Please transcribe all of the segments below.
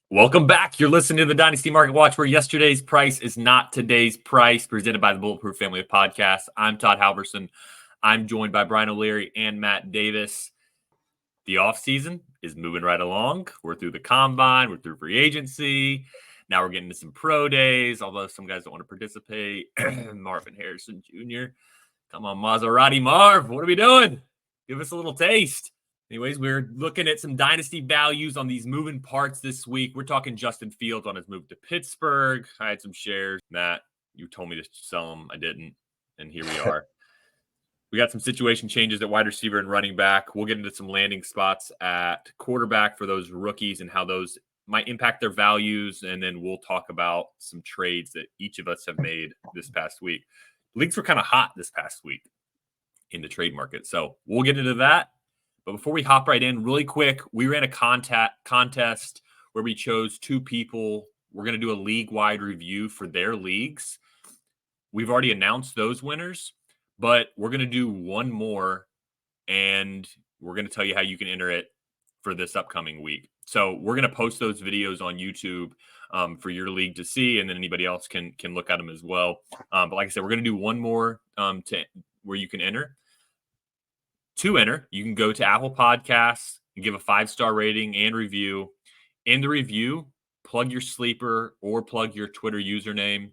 Welcome back. You're listening to the Dynasty Market Watch, where yesterday's price is not today's price, presented by the Bulletproof Family of Podcasts. I'm Todd Halverson. I'm joined by Brian O'Leary and Matt Davis. The offseason is moving right along. We're through the combine, we're through free agency. Now we're getting to some pro days, although some guys don't want to participate. Marvin Harrison Jr. Come on, Maserati Marv. What are we doing? Give us a little taste. Anyways, we're looking at some dynasty values on these moving parts this week. We're talking Justin Fields on his move to Pittsburgh. I had some shares. Matt, you told me to sell them. I didn't. And here we are. We got some situation changes at wide receiver and running back. We'll get into some landing spots at quarterback for those rookies and how those might impact their values. And then we'll talk about some trades that each of us have made this past week. Leagues were kind of hot this past week in the trade market. So we'll get into that. But before we hop right in, really quick, we ran a contest where we chose two people. We're going to do a league-wide review for their leagues. We've already announced those winners, but we're going to do one more, and we're going to tell you how you can enter it for this upcoming week. So we're going to post those videos on YouTube for your league to see, and then anybody else can look at them as well. But like I said, we're going to do one more where you can enter. To enter, you can go to Apple Podcasts and give a 5-star rating and review. In the review, plug your sleeper or plug your Twitter username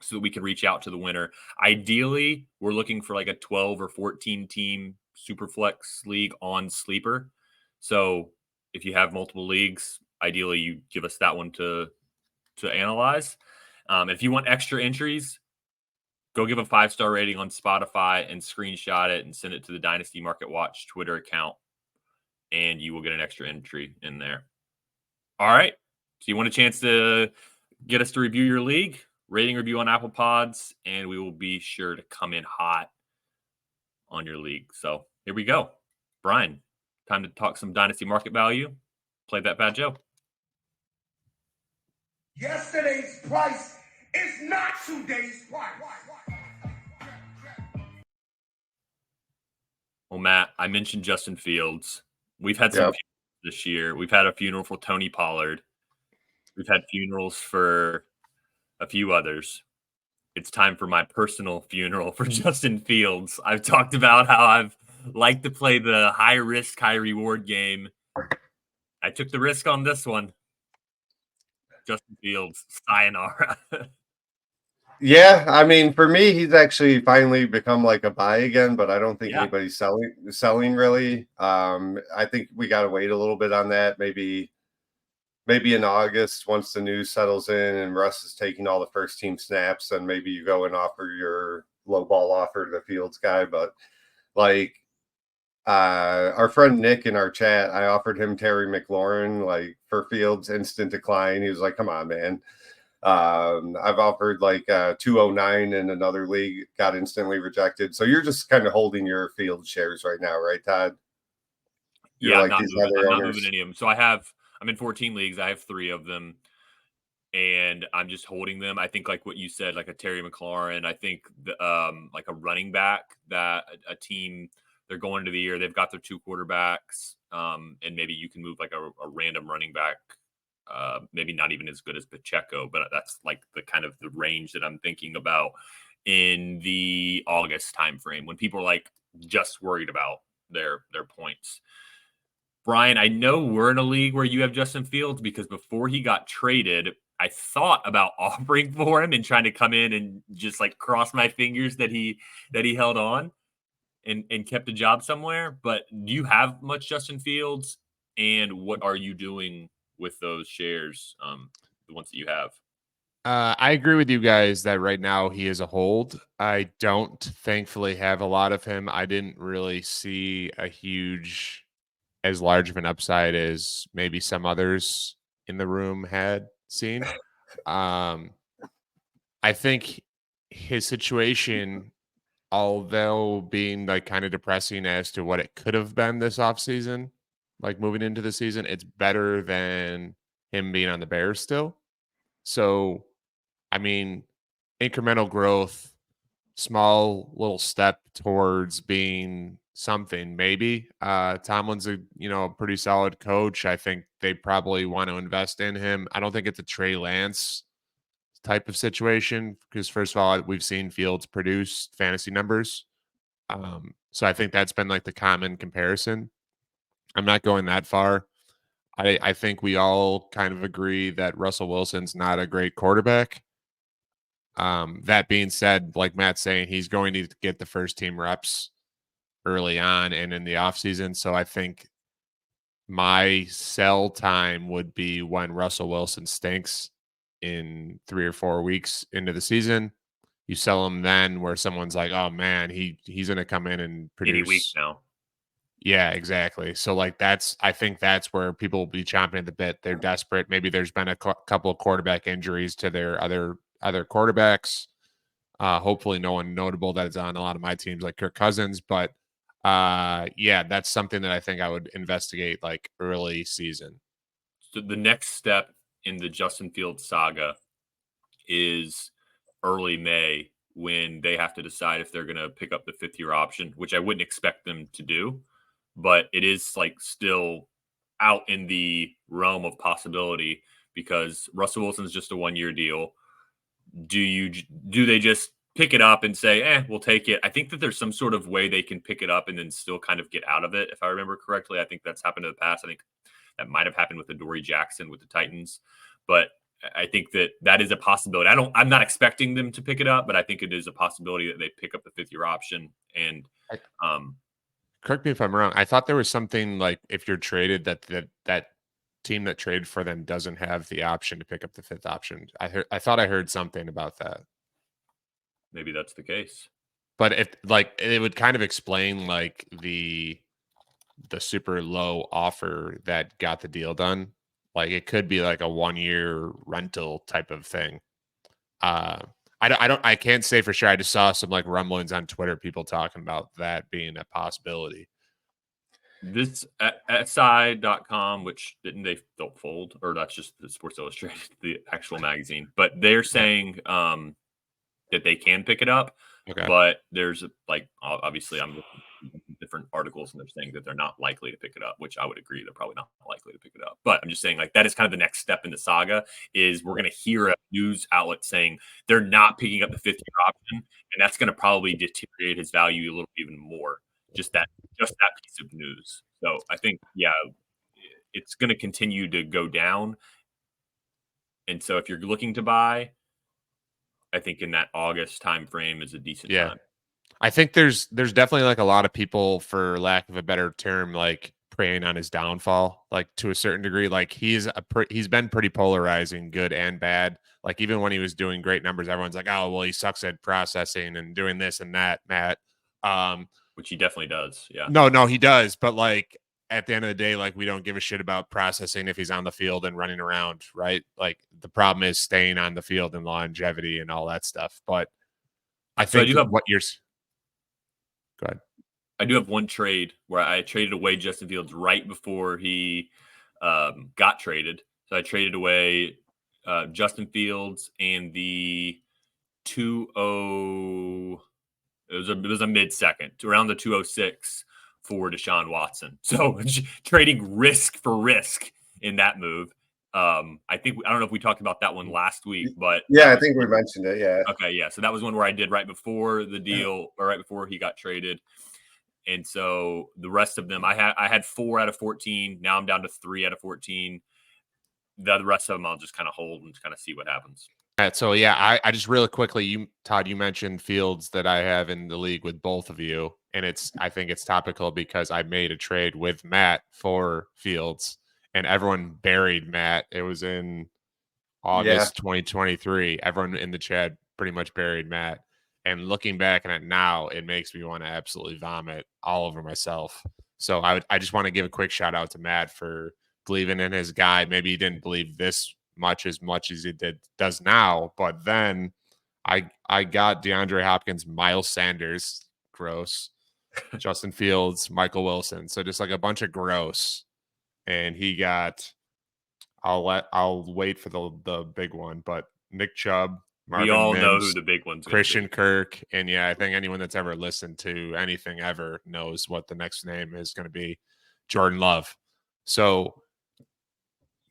so that we can reach out to the winner. Ideally, we're looking for like a 12 or 14 team Superflex league on sleeper. So if you have multiple leagues, ideally you give us that one to analyze. If you want extra entries, go give a 5-star rating on Spotify and screenshot it and send it to the Dynasty Market Watch Twitter account, and you will get an extra entry in there. All right. So you want a chance to get us to review your league, rating review on Apple Pods, and we will be sure to come in hot on your league. So here we go. Brian, time to talk some Dynasty Market Value. Play that Bad Joe. Yesterday's price is not today's price. Well, Matt, I mentioned Justin Fields. We've had some this year. We've had a funeral for Tony Pollard. We've had funerals for a few others. It's time for my personal funeral for Justin Fields. I've talked about how I've liked to play the high risk, high reward game. I took the risk on this one. Justin Fields, sayonara. Yeah, I mean, for me, he's actually finally become like a buy again, but I don't think anybody's selling really. I think we got to wait a little bit on that. Maybe in August, once the news settles in and Russ is taking all the first team snaps, then maybe you go and offer your low ball offer to the Fields guy. But like our friend Nick in our chat, I offered him Terry McLaurin like for Fields, instant decline. He was like, "Come on, man." I've offered like 209 in another league, got instantly rejected. So you're just kind of holding your Field shares right now, right, Todd? You're I'm not moving any of them. So I'm in 14 leagues. I have 3 of them, and I'm just holding them. I think like what you said, like a Terry McLaurin. I think like a running back that a team, they're going into the year, they've got their 2 quarterbacks, and maybe you can move like a random running back. Maybe not even as good as Pacheco, but that's like the kind of the range that I'm thinking about in the August timeframe when people are like just worried about their points. Brian, I know we're in a league where you have Justin Fields because before he got traded, I thought about offering for him and trying to come in and just like cross my fingers that he held on and kept a job somewhere. But do you have much Justin Fields? And what are you doing with those shares, the ones that you have? I agree with you guys that right now he is a hold. I don't thankfully have a lot of him. I didn't really see as large of an upside as maybe some others in the room had seen. I think his situation, although being like kind of depressing as to what it could have been this offseason, like moving into the season, it's better than him being on the Bears still. So, I mean, incremental growth, small little step towards being something, maybe. Tomlin's a pretty solid coach. I think they probably want to invest in him. I don't think it's a Trey Lance type of situation because first of all, we've seen Fields produce fantasy numbers. So I think that's been like the common comparison. I'm not going that far. I think we all kind of agree that Russell Wilson's not a great quarterback. That being said, like Matt's saying, he's going to get the first team reps early on and in the offseason. So I think my sell time would be when Russell Wilson stinks in 3 or 4 weeks into the season. You sell him then where someone's like, oh man, he's going to come in and Any week produce. now. Yeah, exactly. So like I think that's where people will be chomping at the bit. They're desperate. Maybe there's been a couple of quarterback injuries to their other quarterbacks. Hopefully no one notable that is on a lot of my teams like Kirk Cousins, but yeah, that's something that I think I would investigate like early season. So the next step in the Justin Fields saga is early May when they have to decide if they're going to pick up the 5th-year option, which I wouldn't expect them to do, but it is like still out in the realm of possibility because Russell Wilson's just a 1-year deal. Do they just pick it up and say, we'll take it? I think that there's some sort of way they can pick it up and then still kind of get out of it. If I remember correctly, I think that's happened in the past. I think that might have happened with Adoree Jackson with the Titans, but I think that is a possibility. I'm not expecting them to pick it up, but I think it is a possibility that they pick up the 5th-year option. And correct me if I'm wrong. I thought there was something like if you're traded that team that traded for them doesn't have the option to pick up the 5th option. I thought I heard something about that. Maybe that's the case. But if like it would kind of explain like the super low offer that got the deal done. Like it could be like a 1-year rental type of thing. I can't say for sure. I just saw some like rumblings on Twitter, people talking about that being a possibility. This SI.com, which don't fold, or that's just the Sports Illustrated, the actual magazine, but they're saying that they can pick it up. Okay. But there's like, obviously I'm looking at different articles and they're saying that they're not likely to pick it up, which I would agree. They're probably not likely to pick it up, but I'm just saying like that is kind of the next step in the saga is we're going to hear a news outlet saying they're not picking up the 5th-year option. And that's going to probably deteriorate his value a little even more. Just that piece of news. So I think, yeah, it's going to continue to go down. And so if you're looking to buy, I think in that August time frame is a decent time. I think there's definitely like a lot of people, for lack of a better term, like preying on his downfall, like to a certain degree. Like he's been pretty polarizing, good and bad. Like even when he was doing great numbers, everyone's like, oh well, he sucks at processing and doing this and that, Matt. Which he definitely does. Yeah. No, he does. But like at the end of the day, like we don't give a shit about processing if he's on the field and running around, right? Like the problem is staying on the field and longevity and all that stuff. But I think what you're. Go ahead. I do have one trade where I traded away Justin Fields right before he got traded. So I traded away Justin Fields and the 2-0. It was a mid-second, around the 206 for Deshaun Watson. So trading risk for risk in that move. I don't know if we talked about that one last week, but yeah, I think we mentioned it. Yeah. Okay. Yeah. So that was one where I did right before the deal or right before he got traded. And so the rest of them, I had 4 out of 14. Now I'm down to 3 out of 14. The rest of them I'll just kind of hold and just kind of see what happens. All right, so yeah, I just really quickly, Todd, you mentioned Fields that I have in the league with both of you, and I think it's topical because I made a trade with Matt for Fields, and everyone buried Matt. It was in August 2023. Everyone in the chat pretty much buried Matt. And looking back at it now, it makes me want to absolutely vomit all over myself. So I just want to give a quick shout out to Matt for believing in his guy. Maybe he didn't believe this much as he does now, but then I got DeAndre Hopkins, Miles Sanders, gross, Justin Fields, Michael Wilson. So just like a bunch of gross. And he got, I'll wait for the big one, but Nick Chubb, We Marvin all know who Mims, the big one's going to Christian be. Kirk. And yeah, I think anyone that's ever listened to anything ever knows what the next name is going to be, Jordan Love. So,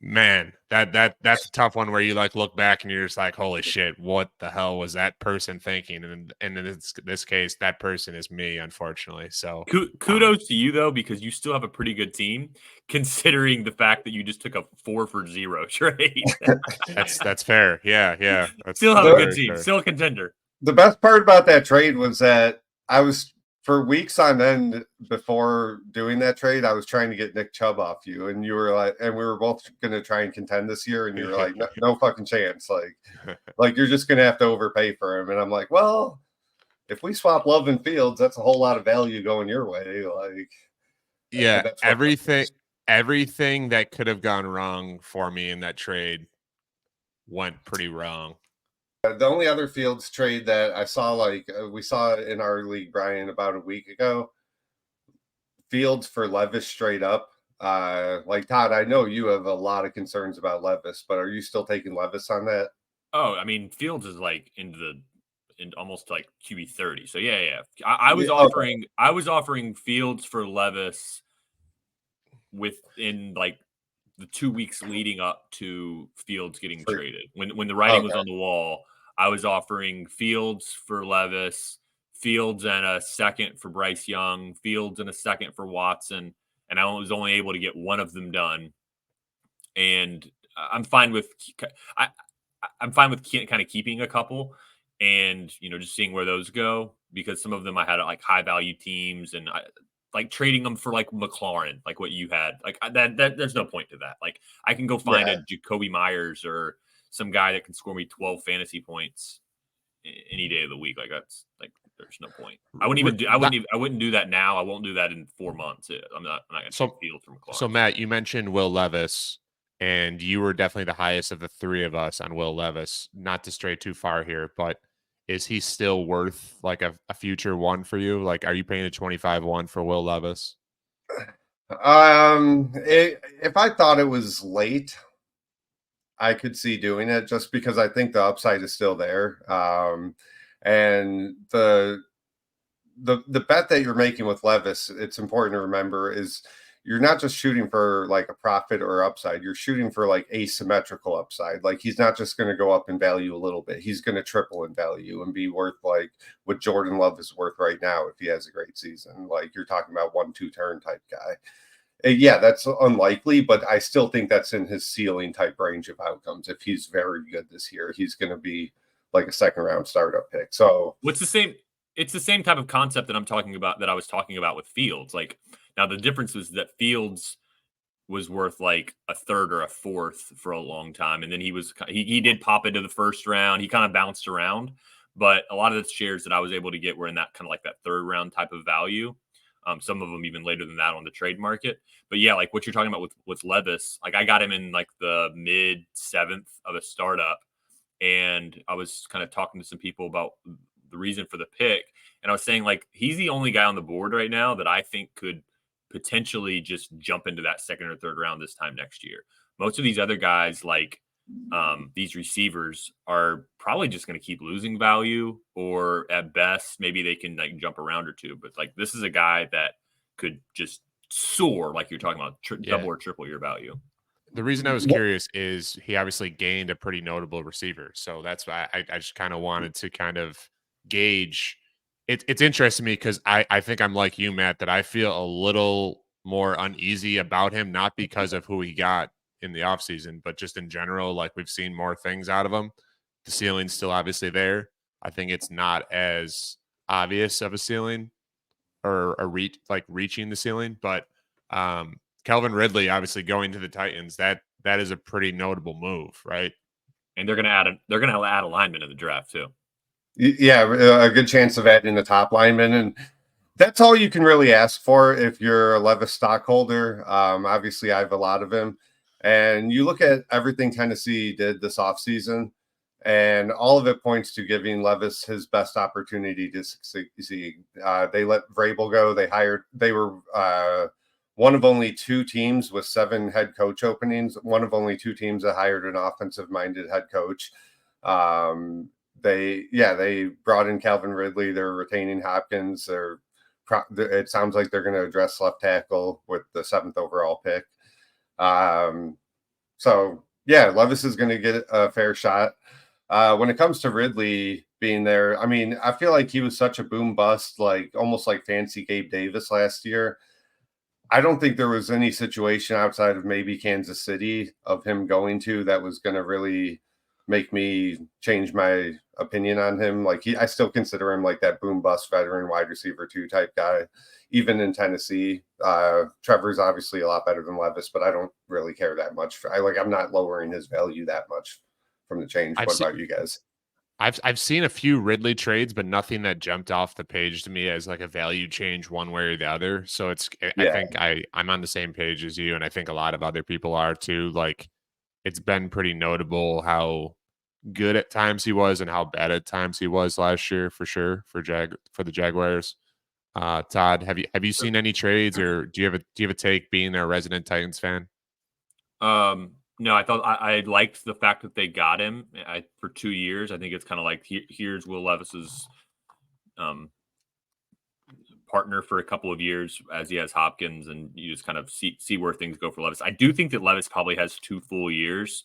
man, that's a tough one where you like look back and you're just like, holy shit, what the hell was that person thinking? And in this case, that person is me, unfortunately. So kudos to you though, because you still have a pretty good team, considering the fact that you just took a 4-for-0 trade. that's fair. Yeah. That's Still have a good very team, fair. still a contender. The best part about that trade was that I was, for weeks on end before doing that trade, I was trying to get Nick Chubb off you, and you were like, and we were both going to try and contend this year, and you were like, no fucking chance, like you're just going to have to overpay for him, and I'm like, well, if we swap Love and Fields, that's a whole lot of value going your way, like, yeah, that's everything that could have gone wrong for me in that trade went pretty wrong. The only other Fields trade that I saw, we saw in our league, Brian, about a week ago, Fields for Levis straight up. Like Todd, I know you have a lot of concerns about Levis, but are you still taking Levis on that? Oh, I mean, Fields is like in almost like QB 30. So yeah. I was offering Fields for Levis within like the 2 weeks leading up to Fields getting traded. When the writing was on the wall, I was offering Fields for Levis, Fields and a second for Bryce Young, Fields and a second for Watson, and I was only able to get one of them done. And I'm fine with kind of keeping a couple, and just seeing where those go, because some of them I had like high value teams, and I like trading them for like McLaurin, like what you had, like that there's no point to that. Like I can go find a Jacoby Myers or some guy that can score me 12 fantasy points any day of the week. Like that's like there's no point. I wouldn't do that now. I won't do that in 4 months. I'm not going to take Fields from McLaurin. So Matt, you mentioned Will Levis, and you were definitely the highest of the three of us on Will Levis. Not to stray too far here, but is he still worth like a future one for you? Like, are you paying a 25-1 for Will Levis? If I thought it was late, I could see doing it, just because I think the upside is still there. And the bet that you're making with Levis, it's important to remember, is you're not just shooting for like a profit or upside. You're shooting for like asymmetrical upside. Like he's not just going to go up in value a little bit. He's going to triple in value and be worth like what Jordan Love is worth right now if he has a great season. Like you're talking about 1-2 turn type guy. Yeah, that's unlikely, but I still think that's in his ceiling type range of outcomes. If he's very good this year, he's going to be like a second round startup pick. So it's the same type of concept that I was talking about with Fields. Like now the difference is that Fields was worth like a third or a fourth for a long time. And then he did pop into the first round. He kind of bounced around, but a lot of the shares that I was able to get were in that kind of like that third round type of value. Some of them even later than that on the trade market. But yeah, like what you're talking about with Levis, like I got him in like the mid 7th of a startup. And I was kind of talking to some people about the reason for the pick. And I was saying like, he's the only guy on the board right now that I think could potentially just jump into that second or third round this time next year. Most of these other guys, like these receivers, are probably just going to keep losing value, or at best, maybe they can like jump a round or two. But like, this is a guy that could just soar, like you're talking about, double or triple your value. The reason I was curious is he obviously gained a pretty notable receiver. So that's why I just kind of wanted to kind of gauge. It's interesting to me because I think I'm like you, Matt, that I feel a little more uneasy about him, not because of who he got in the offseason, but just in general. Like we've seen more things out of him. The ceiling's still obviously there. I think it's not as obvious of a ceiling or reaching the ceiling, but Calvin Ridley obviously going to the Titans, that is a pretty notable move, right? And they're going to add a lineman in the draft too. Yeah, a good chance of adding the top lineman, and that's all you can really ask for if you're a Levis stockholder. Obviously, I have a lot of him, and you look at everything Tennessee did this offseason, and all of it points to giving Levis his best opportunity to succeed. They let Vrabel go. They were one of only 2 teams with 7 head coach openings. One of only 2 teams that hired an offensive-minded head coach. they brought in Calvin Ridley. They're retaining Hopkins. It sounds like they're going to address left tackle with the 7th overall pick. So yeah, Levis is going to get a fair shot. When it comes to Ridley being there, I mean, I feel like he was such a boom bust, like almost like fancy Gabe Davis last year. I don't think there was any situation outside of maybe Kansas City of him going to that was going to really make me change my opinion on him. Like I still consider him like that boom bust veteran wide receiver 2 type guy, even in Tennessee. Trevor's obviously a lot better than Levis, but I don't really care that much. I'm not lowering his value that much from the change. What about you guys? I've seen a few Ridley trades, but nothing that jumped off the page to me as like a value change one way or the other. So I think I'm on the same page as you, and I think a lot of other people are too. Like it's been pretty notable how good at times he was and how bad at times he was last year for sure for the Jaguars. Todd, have you seen any trades, or do you have a take being a resident Titans fan? No, I thought I liked the fact that they got him for 2 years. I think it's kind of like here's Will Levis's partner for a couple of years as he has Hopkins, and you just kind of see where things go for Levis. I do think that Levis probably has 2 full years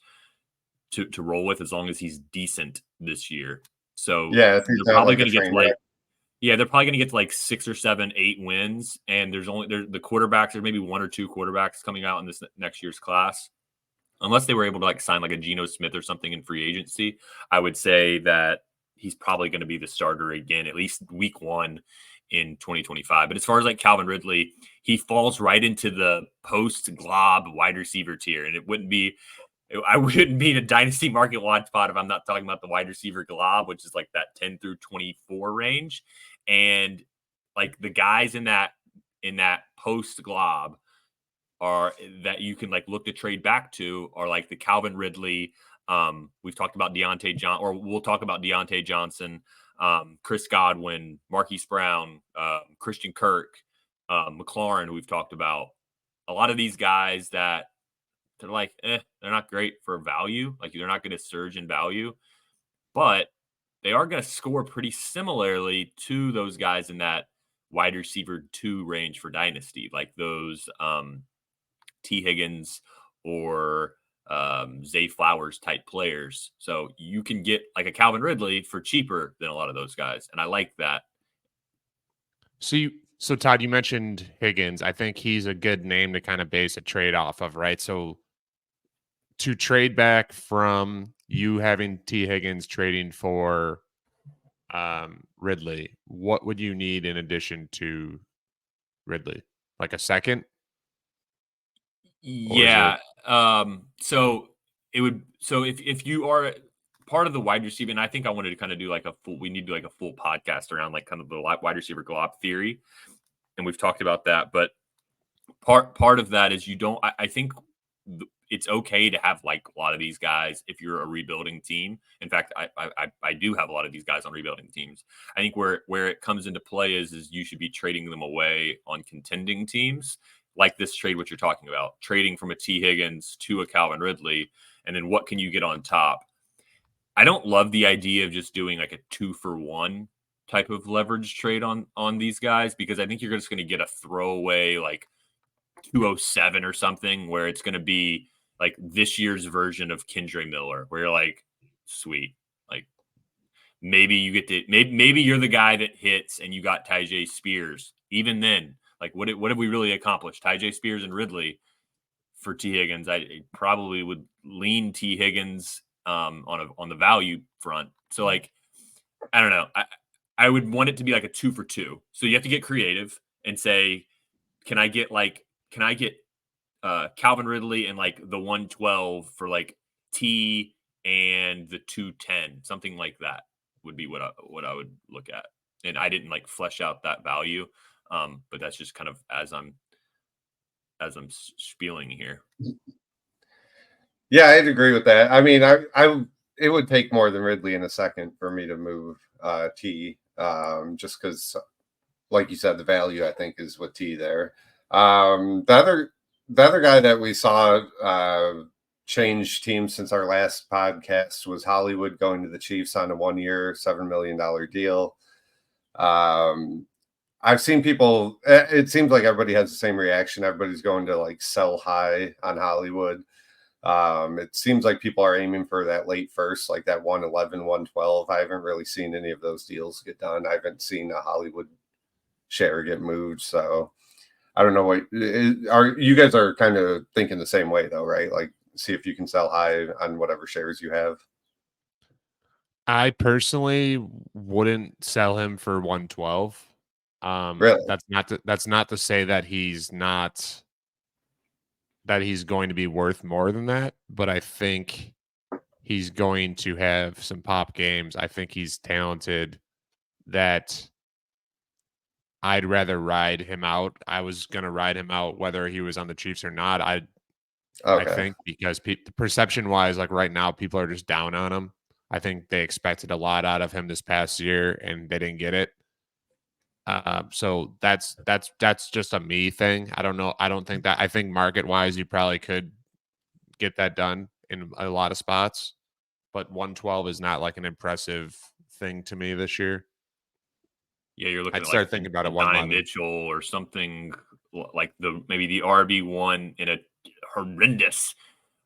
to roll with as long as he's decent this year. So yeah, they're probably going to get to they're probably going to get to like 6 or 7, 8 wins, and there's the quarterbacks. There's maybe 1 or 2 quarterbacks coming out in this next year's class. Unless they were able to like sign like a Geno Smith or something in free agency, I would say that he's probably going to be the starter again, at least week 1 in 2025. But as far as like Calvin Ridley, he falls right into the post glob wide receiver tier. And I wouldn't be in a Dynasty Market Watch spot if I'm not talking about the wide receiver glob, which is like that 10 through 24 range. And like the guys in that post glob are that you can like look to trade back to are like the Calvin Ridley. We've talked about we'll talk about Deontay Johnson, Chris Godwin, Marquise Brown, Christian Kirk, McLaurin, who we've talked about. A lot of these guys that they're like, they're not great for value. Like they're not going to surge in value, but they are going to score pretty similarly to those guys in that wide receiver 2 range for Dynasty, like those T. Higgins or Zay Flowers type players. So you can get like a Calvin Ridley for cheaper than a lot of those guys. And I like that. So Todd, you mentioned Higgins. I think he's a good name to kind of base a trade off of, right? So to trade back from you having T. Higgins trading for Ridley, what would you need in addition to Ridley? Like a second? Yeah. So if you are part of the wide receiver, and I think I wanted to kind of do like we need to do like a full podcast around like kind of the wide receiver glob theory. And we've talked about that, but part of that is I think it's okay to have like a lot of these guys if you're a rebuilding team. In fact, I do have a lot of these guys on rebuilding teams. I think where it comes into play is you should be trading them away on contending teams, like this trade, what you're talking about, trading from a T. Higgins to a Calvin Ridley, and then what can you get on top? I don't love the idea of just doing like a 2-for-1 type of leverage trade on these guys, because I think you're just going to get a throwaway like 207 or something, where it's going to be like this year's version of Kendre Miller, where you're like, sweet, like maybe you get to maybe you're the guy that hits and you got Tyjae Spears. Even then, like what have we really accomplished? Tyjae Spears and Ridley for T. Higgins. I probably would lean T. Higgins on the value front. So like, I don't know. I would want it to be like a 2-for-2. So you have to get creative and say, can I get Calvin Ridley and like the 112 for like T and the 210, something like that would be what I would look at. And I didn't like flesh out that value, but that's just kind of as I'm spieling here. Yeah, I'd agree with that. I mean, it would take more than Ridley in a second for me to move T, just because, like you said, the value I think is with T there. The other guy that we saw changed teams since our last podcast was Hollywood going to the Chiefs on a 1-year, $7 million deal. I've seen people, it seems like everybody has the same reaction. Everybody's going to like sell high on Hollywood. It seems like people are aiming for that late first, like that 111, 112. I haven't really seen any of those deals get done. I haven't seen a Hollywood share get moved. So I don't know what are you guys are kind of thinking the same way though, right? Like see if you can sell high on whatever shares you have. I personally wouldn't sell him for 112. Really? That's not to say that he's going to be worth more than that, but I think he's going to have some pop games. I think he's talented that I'd rather ride him out. I was going to ride him out whether he was on the Chiefs or not. I think because perception wise, like right now, people are just down on him. I think they expected a lot out of him this past year and they didn't get it. So that's just a me thing. I don't know. I think market wise, you probably could get that done in a lot of spots, but 112 is not like an impressive thing to me this year. Yeah, you're looking I'd at start like thinking about it Donnie 111. Mitchell or something like maybe the RB1 in a horrendous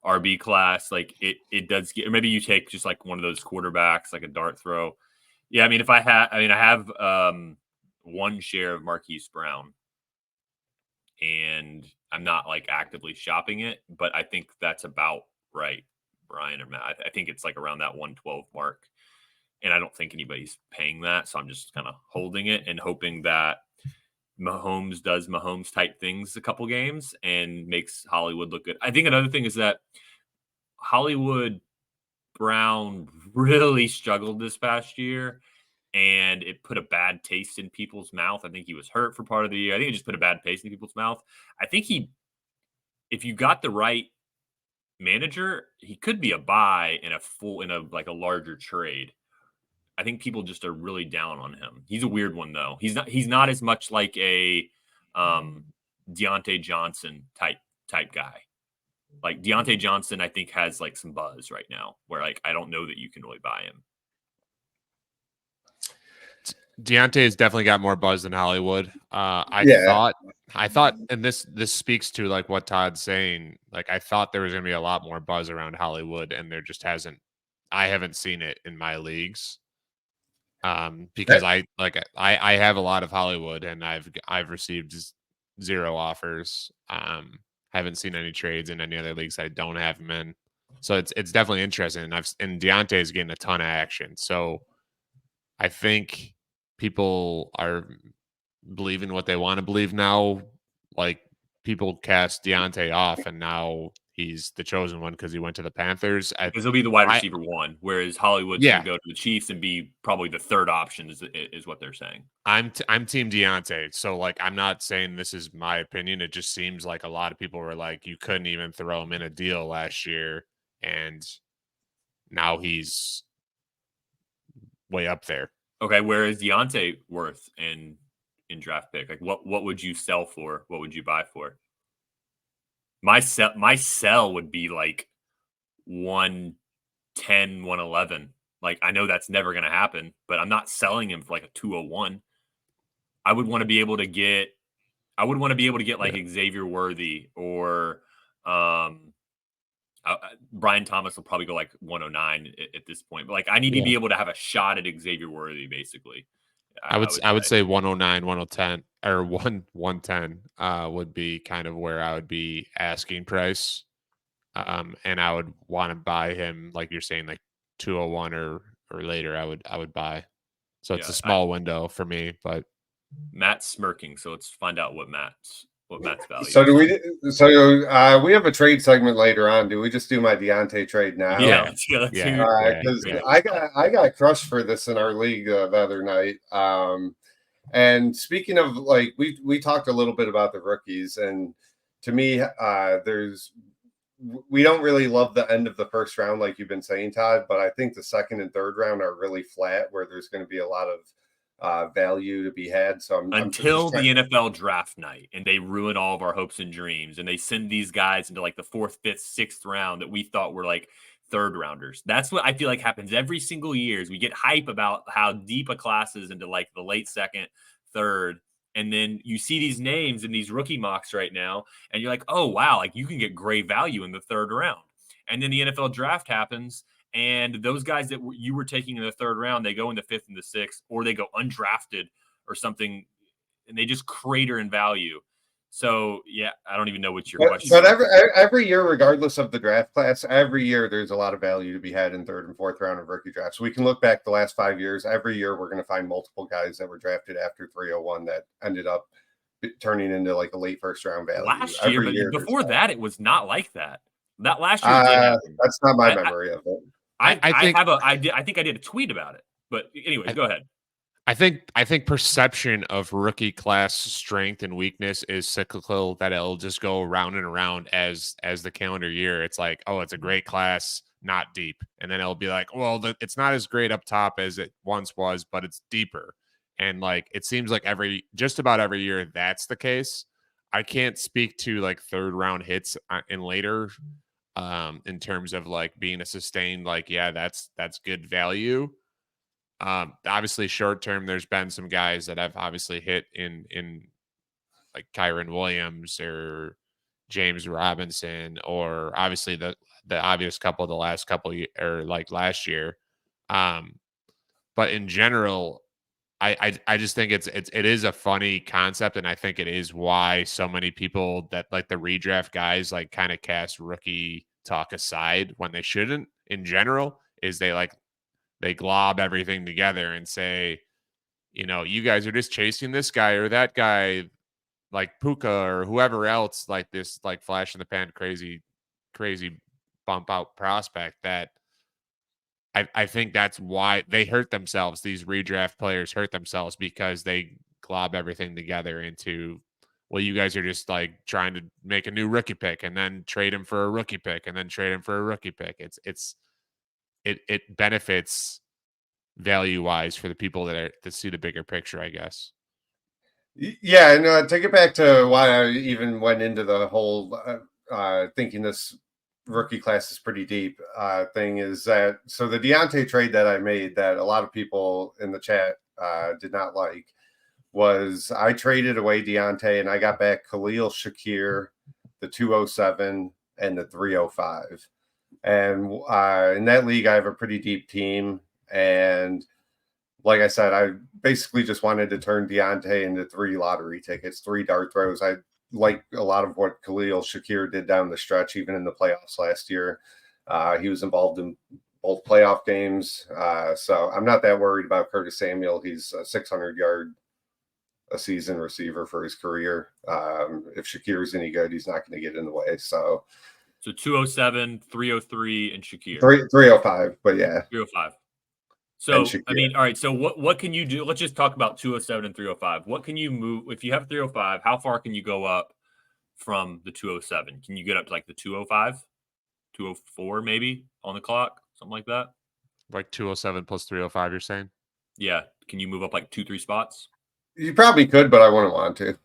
RB class. Like it does get, or maybe you take just like one of those quarterbacks, like a dart throw. Yeah, I mean, I have one share of Marquise Brown, and I'm not like actively shopping it, but I think that's about right, Brian or Matt. I think it's like around that 112 mark. And I don't think anybody's paying that. So I'm just kind of holding it and hoping that Mahomes does Mahomes type things a couple games and makes Hollywood look good. I think another thing is that Hollywood Brown really struggled this past year and it put a bad taste in people's mouth. I think he was hurt for part of the year. I think it just put a bad taste in people's mouth. I think if you got the right manager, he could be a buy in a larger trade. I think people just are really down on him. He's a weird one though. He's not as much like a Deontay Johnson type guy. Like Deontay Johnson, I think has like some buzz right now where like I don't know that you can really buy him. Deontay has definitely got more buzz than Hollywood. I thought, and this speaks to like what Todd's saying. Like I thought there was going to be a lot more buzz around Hollywood, and there just hasn't. I haven't seen it in my leagues. Because I have a lot of Hollywood and I've received 0 offers. Haven't seen any trades in any other leagues I don't have him in. So it's definitely interesting. And Deontay is getting a ton of action. So I think people are believing what they want to believe now. Like people cast Deontay off and now he's the chosen one because he went to the Panthers. Because he'll be the wide receiver one, whereas Hollywood's going to go to the Chiefs and be probably the third option is what they're saying. I'm team Deontay. So like, I'm not saying this is my opinion. It just seems like a lot of people were like, you couldn't even throw him in a deal last year. And now he's way up there. Okay. Where is Deontay worth in draft pick? Like what would you sell for? What would you buy for? My sell would be like 110, 111. Like I know that's never going to happen, but I'm not selling him for like a 201. I would want to be able to get like Xavier Worthy or Brian Thomas will probably go like 109 at this point. But like I need to be able to have a shot at Xavier Worthy basically. I would say 109, 110 or 110 would be kind of where I would be asking price. And I would want to buy him like you're saying, like 201 or later I would buy. So it's a small window for me, but Matt's smirking, so let's find out what Matt's value. So we have a trade segment later on. Do we just do my Deontay trade now? Yeah, let's do. Because I got crushed for this in our league the other night. And speaking of like we talked a little bit about the rookies, and to me, we don't really love the end of the first round, like you've been saying, Todd. But I think the second and third round are really flat, where there's going to be a lot of value to be had. So until the NFL draft night, and they ruin all of our hopes and dreams, and they send these guys into like the 4th, 5th, 6th round that we thought were like third rounders. That's what I feel like happens every single year. Is we get hype about how deep a class is into like the late 2nd, 3rd, and then you see these names in these rookie mocks right now, and you're like, oh wow, like you can get great value in the 3rd round, and then the NFL draft happens. And those guys that you were taking in the 3rd round, they go in the 5th and the 6th, or they go undrafted or something, and they just crater in value. So, yeah, I don't even know what your question is. But every year, regardless of the draft class, every year there's a lot of value to be had in 3rd and 4th round of rookie drafts. So we can look back the last 5 years. Every year we're going to find multiple guys that were drafted after 301 that ended up turning into like a late 1st round value. Last year, but before that, it was not like that. That last year did happen. That's not my memory of it. I think I did a tweet about it. But anyways, go ahead. I think perception of rookie class strength and weakness is cyclical, that it'll just go around and around as the calendar year. It's like, oh, it's a great class, not deep. And then it'll be like, well, it's not as great up top as it once was, but it's deeper. And like, it seems like just about every year that's the case. I can't speak to like 3rd round hits in later in terms of like being a sustained, like, yeah, that's good value. Obviously short term, there's been some guys that have obviously hit in like Kyron Williams or James Robinson, or obviously the obvious couple of the last couple or like last year. But in general, I just think it is a funny concept, and I think it is why so many people that like the redraft guys like kind of cast rookie talk aside when they shouldn't. In general, is they glob everything together and say, you know, you guys are just chasing this guy or that guy, like Puka or whoever else, like this, like flash in the pan, crazy bump out prospect. That I think that's why they hurt themselves. These redraft players hurt themselves because they glob everything together into, well, you guys are just like trying to make a new rookie pick and then trade him for a rookie pick and then trade him for a rookie pick. It benefits value wise for the people that see the bigger picture, I guess. Yeah, and take it back to why I even went into the whole thinking this rookie class is pretty deep thing is that, so the Deontay trade that I made that a lot of people in the chat did not like was I traded away Deontay and I got back Khalil Shakir, the 207 and the 305. And in that league, I have a pretty deep team. And like I said, I basically just wanted to turn Deontay into 3 lottery tickets, 3 dart throws. I like a lot of what Khalil Shakir did down the stretch, even in the playoffs last year. He was involved in both playoff games. So I'm not that worried about Curtis Samuel. He's a 600-yard a season receiver for his career. If Shakir's any good, he's not going to get in the way. So 207, 303, and Shakir. 305, but yeah. 305. So, I mean, all right. So what can you do? Let's just talk about 207 and 305. What can you move? If you have 305, how far can you go up from the 207? Can you get up to like the 205, 204 maybe on the clock? Something like that? Like 207 plus 305, you're saying? Yeah. Can you move up like 2-3 spots? You probably could, but I wouldn't want to.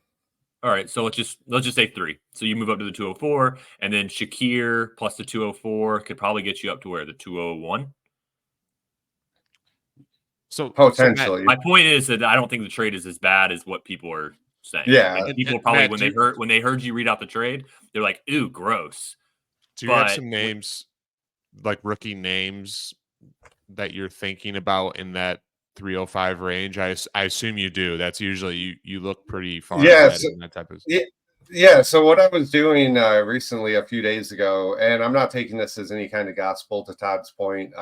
All right, so let's just say 3. So you move up to the 204, and then Shakir plus the 204 could probably get you up to where, the 201. So potentially, my point is that I don't think the trade is as bad as what people are saying. Yeah, like people probably Matt, when they heard you read out the trade, they're like, "Ooh, gross." Do you have some names, like rookie names, that you're thinking about in that 305 range? I assume you do. That's usually you look pretty far ahead in that type of stuff. Yeah. So what I was doing recently, a few days ago, and I'm not taking this as any kind of gospel. To Todd's point,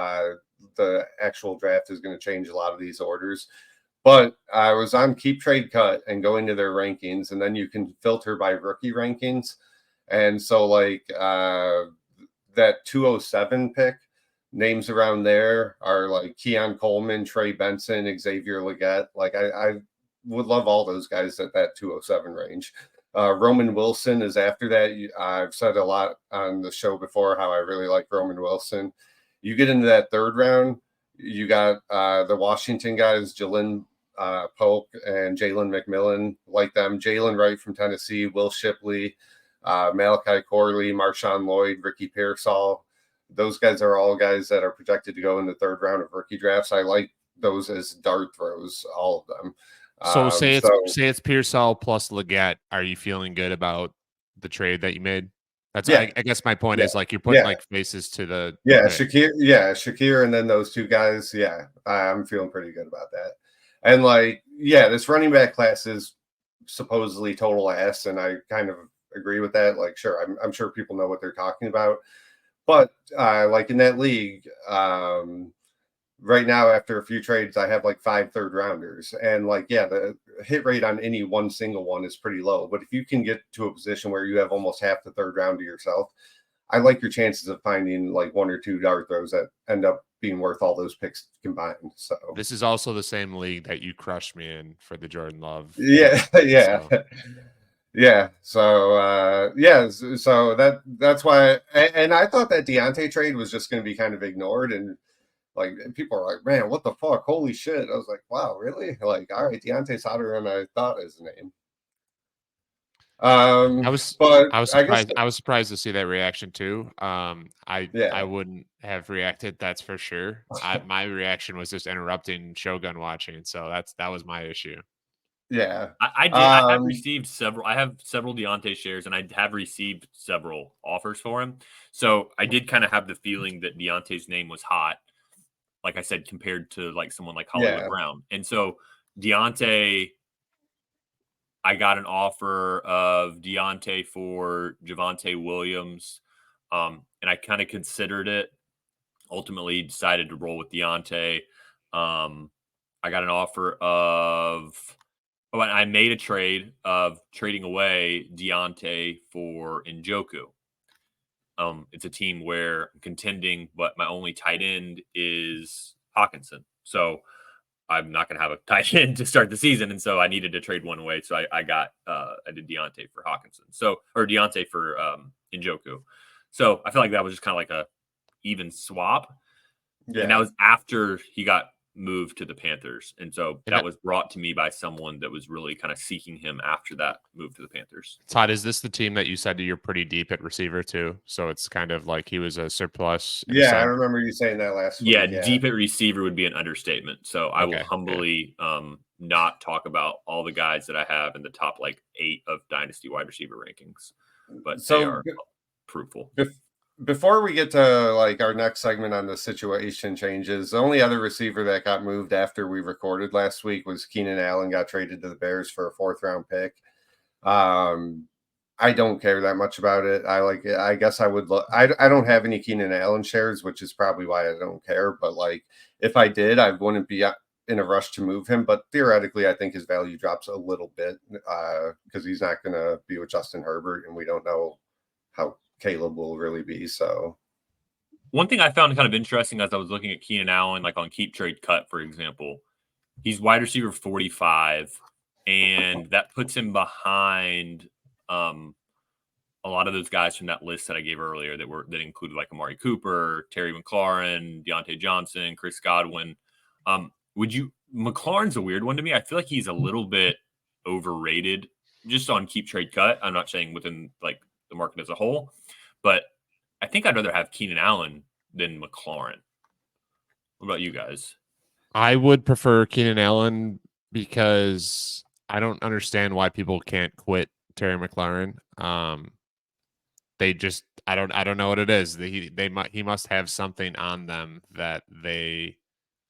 the actual draft is going to change a lot of these orders. But I was on Keep Trade Cut and go into their rankings, and then you can filter by rookie rankings. And so like that 207 pick, names around there are like Keon Coleman, Trey Benson, Xavier Legette. Like I would love all those guys at that 207 range. Roman Wilson is after that. I've said a lot on the show before how I really like Roman Wilson. You get into that 3rd round, you got the Washington guys, Jalen Polk and Jalen McMillan, like them. Jalen Wright from Tennessee, Will Shipley, Malachi Corley, Marshawn Lloyd, Ricky Pearsall. Those guys are all guys that are projected to go in the third round of rookie drafts. I like those as dart throws, all of them. So say it's Pearsall plus Leggett. Are you feeling good about the trade that you made? That's I guess my point is like you're putting like faces to the Shakir, and then those two guys. Yeah, I'm feeling pretty good about that. And like, this running back class is supposedly total ass, and I kind of agree with that. Like, sure, I'm sure people know what they're talking about, but like in that league, right now after a few trades, I have like 5 third rounders, and like the hit rate on any one single one is pretty low. But if you can get to a position where you have almost half the third round to yourself, I like your chances of finding like 1 or 2 dart throws that end up being worth all those picks combined. So this is also the same league that you crushed me in for the Jordan Love. Yeah. So that's why, and I thought that Deontay trade was just going to be kind of ignored, and like people are like, man, what the fuck? Holy shit. I was like, wow, really? Like, all right, Deontay's hotter than I thought his name. I was surprised. I was surprised to see that reaction too. I wouldn't have reacted, that's for sure. My reaction was just interrupting Shogun watching, so that was my issue. Yeah, I did. I have received several. I have several Deontay shares, and I have received several offers for him. So I did kind of have the feeling that Deontay's name was hot, like I said, compared to like someone like Hollywood Brown. And so Deontay, I got an offer of Deontay for Javonte Williams, and I kind of considered it. Ultimately, decided to roll with Deontay. I got an offer of. Oh, and I made a trade of trading away Deontay for Njoku. It's a team where I'm contending, but my only tight end is Hawkinson. So I'm not going to have a tight end to start the season. And so I needed to trade one away. So I did Deontay for Hawkinson. Or Deontay for Njoku. So I feel like that was just kind of like a even swap. Yeah. And that was after he got moved to the Panthers, and so that was brought to me by someone that was really kind of seeking him after that move to the Panthers. Todd, is this the team that you said you're pretty deep at receiver too? So it's kind of like he was a surplus. Yeah, I remember you saying that last week. Yeah, deep at receiver would be an understatement. So I will humbly not talk about all the guys that I have in the top like 8 of Dynasty wide receiver rankings, but they are fruitful. Before we get to like our next segment on the situation changes, the only other receiver that got moved after we recorded last week was Keenan Allen. Got traded to the Bears for a 4th round pick. I don't care that much about it. I guess I would I don't have any Keenan Allen shares, which is probably why I don't care. But like if I did, I wouldn't be in a rush to move him. But theoretically, I think his value drops a little bit because he's not going to be with Justin Herbert, and we don't know how Caleb will really be. So one thing I found kind of interesting as I was looking at Keenan Allen, like on Keep Trade Cut, for example, he's wide receiver 45, and that puts him behind a lot of those guys from that list that I gave earlier that included like Amari Cooper, Terry McLaurin, Deontay Johnson, Chris Godwin. McLaurin's a weird one to me. I feel like he's a little bit overrated just on Keep Trade Cut. I'm not saying within like the market as a whole, but I think I'd rather have Keenan Allen than McLaurin. What about you guys? I would prefer Keenan Allen because I don't understand why people can't quit Terry McLaurin. I don't know what it is. He must have something on them that they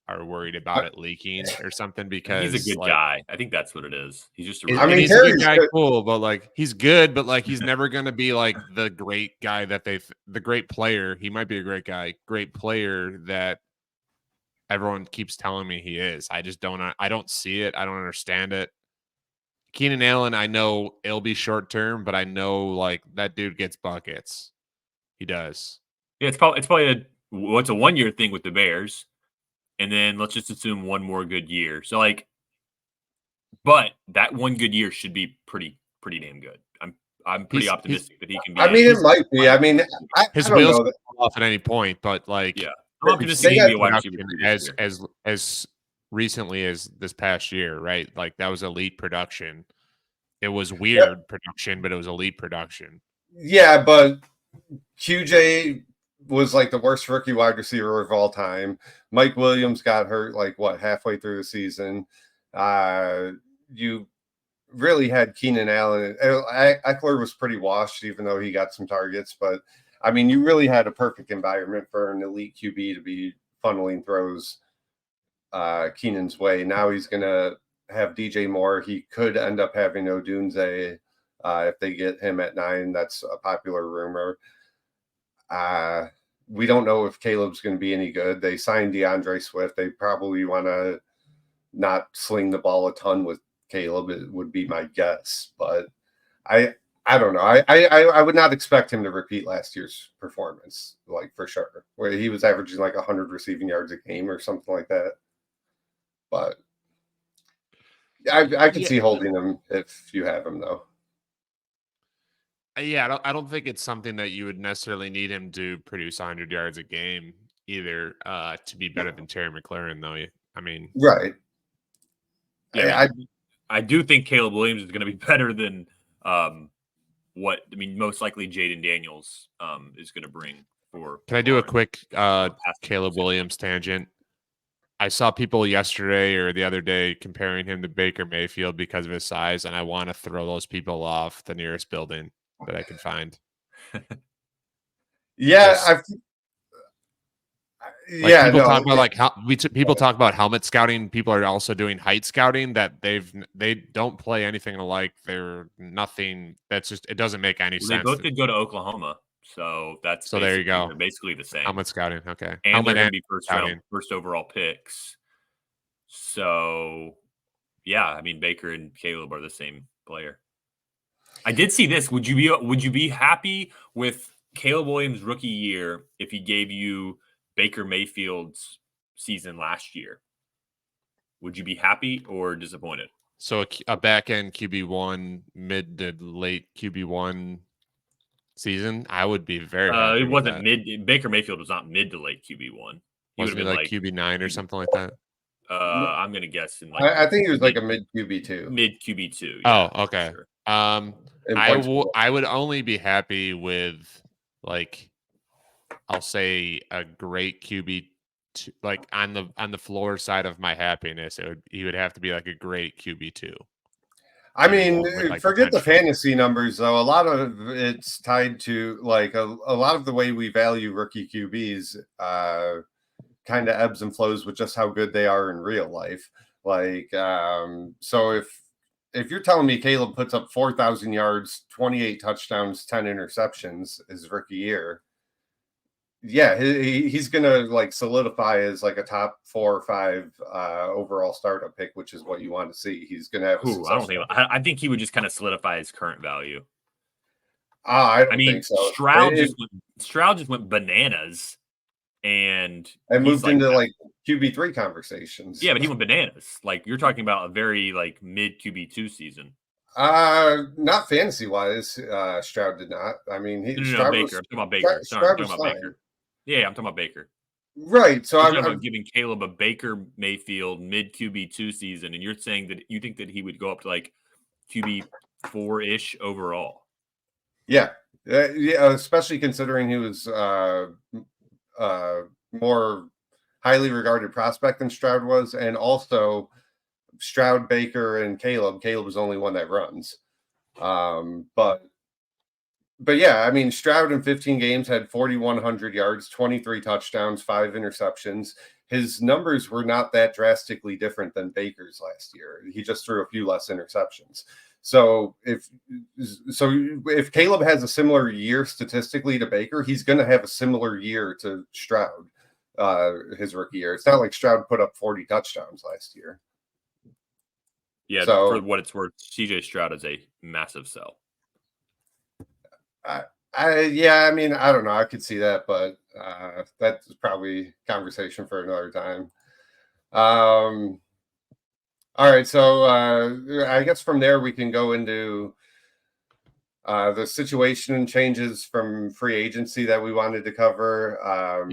are worried about it leaking or something, because he's a good guy. I think that's what it is. He's just he's a good guy, cool, but like he's good, but like he's never going to be like the great guy the great player. He might be a great guy, great player that everyone keeps telling me he is. I don't see it. I don't understand it. Keenan Allen, I know it'll be short term, but I know like that dude gets buckets. He does. Yeah, it's probably a 1-year thing with the Bears. And then let's just assume one more good year. So like, but that one good year should be pretty damn good. I'm pretty optimistic that he can be. I mean, it might be. I mean, his wheels can fall off at any point, but like, yeah, I'm optimistic he can be a wide receiver as recently as this past year, right? Like that was elite production. It was weird production, but it was elite production. Yeah, but QJ was like the worst rookie wide receiver of all time. Mike Williams got hurt like halfway through the season. You really had Keenan Allen. Eckler was pretty washed, even though he got some targets. But I mean, you really had a perfect environment for an elite QB to be funneling throws Keenan's way. Now he's going to have DJ Moore. He could end up having Odunze if they get him at 9. That's a popular rumor. We don't know if Caleb's going to be any good. They signed DeAndre Swift. They probably want to not sling the ball a ton with Caleb. It would be my guess, but I don't know. I would not expect him to repeat last year's performance, like for sure, where he was averaging like 100 receiving yards a game or something like that. But I could see holding him if you have him, though. Yeah, I don't think it's something that you would necessarily need him to produce 100 yards a game either to be better than Terry McLaurin, though. I mean, right. Yeah, I do think Caleb Williams is going to be better than most likely Jaden Daniels is going to bring for. Can I do a quick Caleb Williams tangent? I saw people yesterday or the other day comparing him to Baker Mayfield because of his size, and I want to throw those people off the nearest building that I can find. Yeah, people talk about helmet scouting. People are also doing height scouting that they don't play anything alike. They're nothing. That's just, it doesn't make any sense. They both did go to Oklahoma, so there you go. They're basically the same. Helmet scouting, okay. And they're going to be first overall picks. So yeah, I mean Baker and Caleb are the same player. I did see this. Would you be happy with Caleb Williams' rookie year if he gave you Baker Mayfield's season last year? Would you be happy or disappointed? So a back end QB1, mid to late QB1 season, I would be very happy. It wasn't mid. Baker Mayfield was not mid to late QB1. He wasn't like QB9 or something like that. I'm gonna guess in I think he was like a mid QB2. Mid QB2. Yeah, oh, okay. Sure. I would only be happy with like, I'll say a great QB, like on the floor side of my happiness. He would have to be like a great QB2. I mean, forget the fantasy numbers though. A lot of it's tied to like a lot of the way we value rookie QBs. Kind of ebbs and flows with just how good they are in real life. Like, so if you're telling me Caleb puts up 4,000 yards, 28 touchdowns, 10 interceptions his rookie year, yeah, he's gonna like solidify as like a top 4 or 5 overall startup pick, which is what you want to see. He's gonna have. I think he would just kind of solidify his current value. I don't think so. Stroud just went bananas. And moved into like QB3 conversations. Yeah, but he went bananas. Like you're talking about a very like mid QB2 season. Not fantasy wise. Stroud did not. I mean, Baker. I'm talking about Baker. Stroud was fine. Baker. Yeah, I'm talking about Baker. Right. So I'm giving Caleb a Baker Mayfield mid QB2 season, and you're saying that you think that he would go up to like QB4-ish overall. Yeah. Yeah. Especially considering he was more highly regarded prospect than Stroud was, and also Stroud, Baker, and Caleb. Caleb is the only one that runs. But yeah, I mean, Stroud in 15 games had 4,100 yards, 23 touchdowns, 5 interceptions. His numbers were not that drastically different than Baker's last year. He just threw a few less interceptions. So if Caleb has a similar year statistically to Baker, he's going to have a similar year to Stroud, his rookie year. It's not like Stroud put up 40 touchdowns last year. Yeah, so, for what it's worth, CJ Stroud is a massive sell. I mean, I don't know. I could see that, but that's probably conversation for another time. All right, so I guess from there we can go into the situation changes from free agency that we wanted to cover.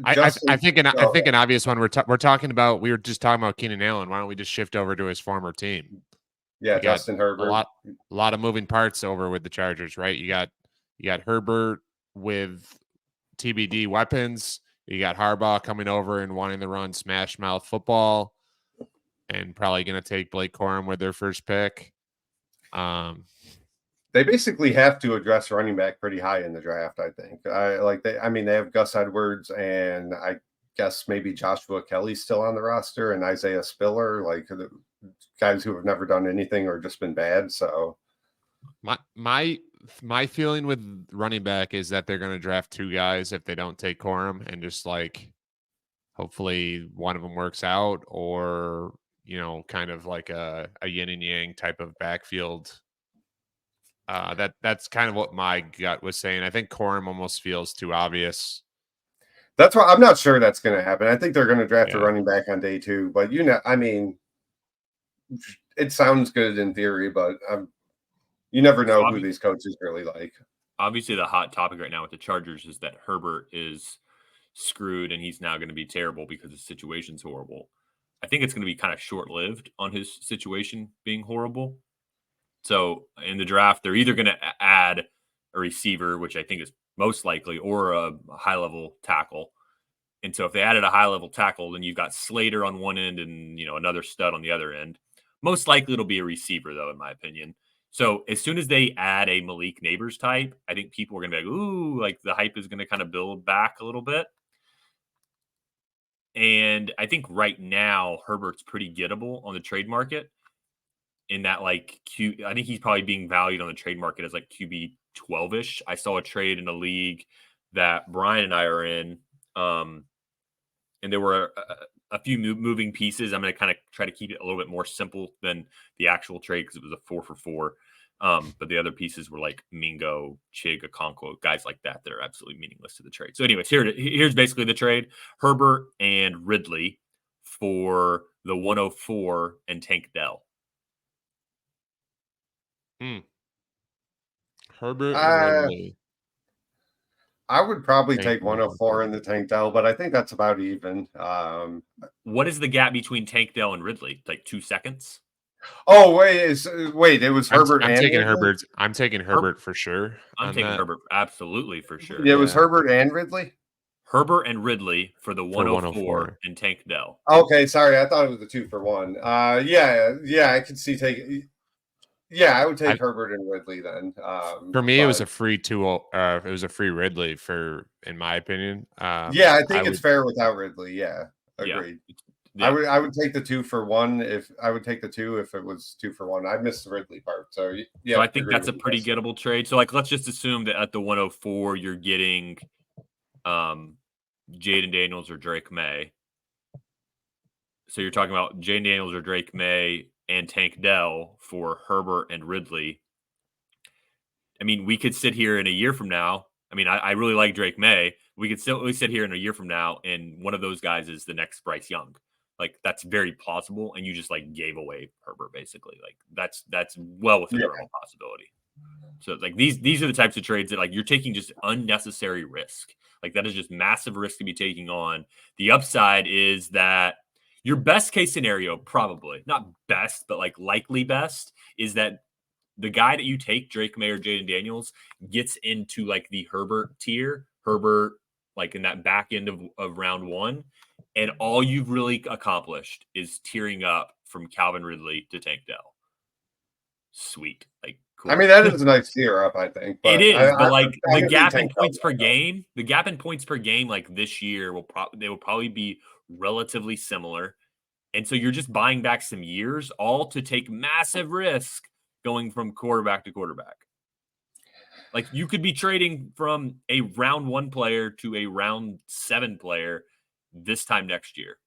I think an obvious one. We're talking about. We were just talking about Keenan Allen. Why don't we just shift over to his former team? Yeah, Justin Herbert. A lot of moving parts over with the Chargers, right? You got Herbert with TBD weapons. You got Harbaugh coming over and wanting to run smash mouth football, and probably going to take Blake Corum with their first pick. They basically have to address running back pretty high in the draft, I think. They have Gus Edwards, and I guess maybe Joshua Kelly's still on the roster, and Isaiah Spiller, like the guys who have never done anything or just been bad. So my feeling with running back is that they're going to draft two guys if they don't take Corum, and just like hopefully one of them works out, or kind of like a yin and yang type of backfield. That's kind of what my gut was saying. I think Corum almost feels too obvious. That's why I'm not sure that's going to happen. I think they're going to draft a running back on day 2, but it sounds good in theory, but you never know who these coaches really like. Obviously, the hot topic right now with the Chargers is that Herbert is screwed and he's now going to be terrible because the situation's horrible. I think it's going to be kind of short-lived on his situation being horrible. So in the draft, they're either going to add a receiver, which I think is most likely, or a high-level tackle. And so if they added a high-level tackle, then you've got Slater on one end and another stud on the other end. Most likely it'll be a receiver, though, in my opinion. So as soon as they add a Malik Neighbors type, I think people are going to be like, ooh, like the hype is going to kind of build back a little bit. And I think right now Herbert's pretty gettable on the trade market. In that, I think he's probably being valued on the trade market as like QB 12-ish. I saw a trade in a league that Brian and I are in, and there were a few moving pieces. I'm going to kind of try to keep it a little bit more simple than the actual trade because it was a 4-for-4. But the other pieces were like Mingo, Chig, Okonkwo, guys like that are absolutely meaningless to the trade. So anyways, here's basically the trade. Herbert and Ridley for the 104 and Tank Dell. Herbert and Ridley. I would probably take 104 in the Tank Dell, but I think that's about even. What is the gap between Tank Dell and Ridley? Like 2 seconds? Oh, wait, it was Herbert. I'm taking Herbert. I'm taking Herbert for sure. I'm taking Herbert absolutely for sure. Yeah, it was Herbert and Ridley. Herbert and Ridley for the 104 and Tank Dell. Okay, sorry, I thought it was the 2-for-1. Yeah, I could see taking. Yeah, I would take Herbert and Ridley then. For me, it was a free it was a free Ridley in my opinion. Yeah, I think it's fair without Ridley. Yeah, agreed. Yeah. I would take the 2-for-1 if I would take the 2 if it was 2-for-1. I missed the Ridley part, so yeah. So I think that's a pretty gettable trade. So let's just assume that at the 104 you're getting Jaden Daniels or Drake May. So you're talking about Jaden Daniels or Drake May and Tank Dell for Herbert and Ridley. I mean, we could sit here in a year from now. I mean, I really like Drake May. We could still sit here in a year from now, and one of those guys is the next Bryce Young. Like, that's very plausible, and you just, gave away Herbert, basically. Like, that's well within the realm of possibility. So, these are the types of trades that, you're taking just unnecessary risk. That is just massive risk to be taking on. The upside is that your best case scenario, probably not best, but likely best, is that the guy that you take, Drake May or Jaden Daniels, gets into the Herbert tier, in that back end of round 1, and all you've really accomplished is tiering up from Calvin Ridley to Tank Dell. Sweet, cool. I mean, that is a nice tier up, I think. But it is, the gap in points per game, this year will probably be relatively similar. And so you're just buying back some years, all to take massive risk going from quarterback to quarterback. You could be trading from a round 1 player to a round 7 player this time next year.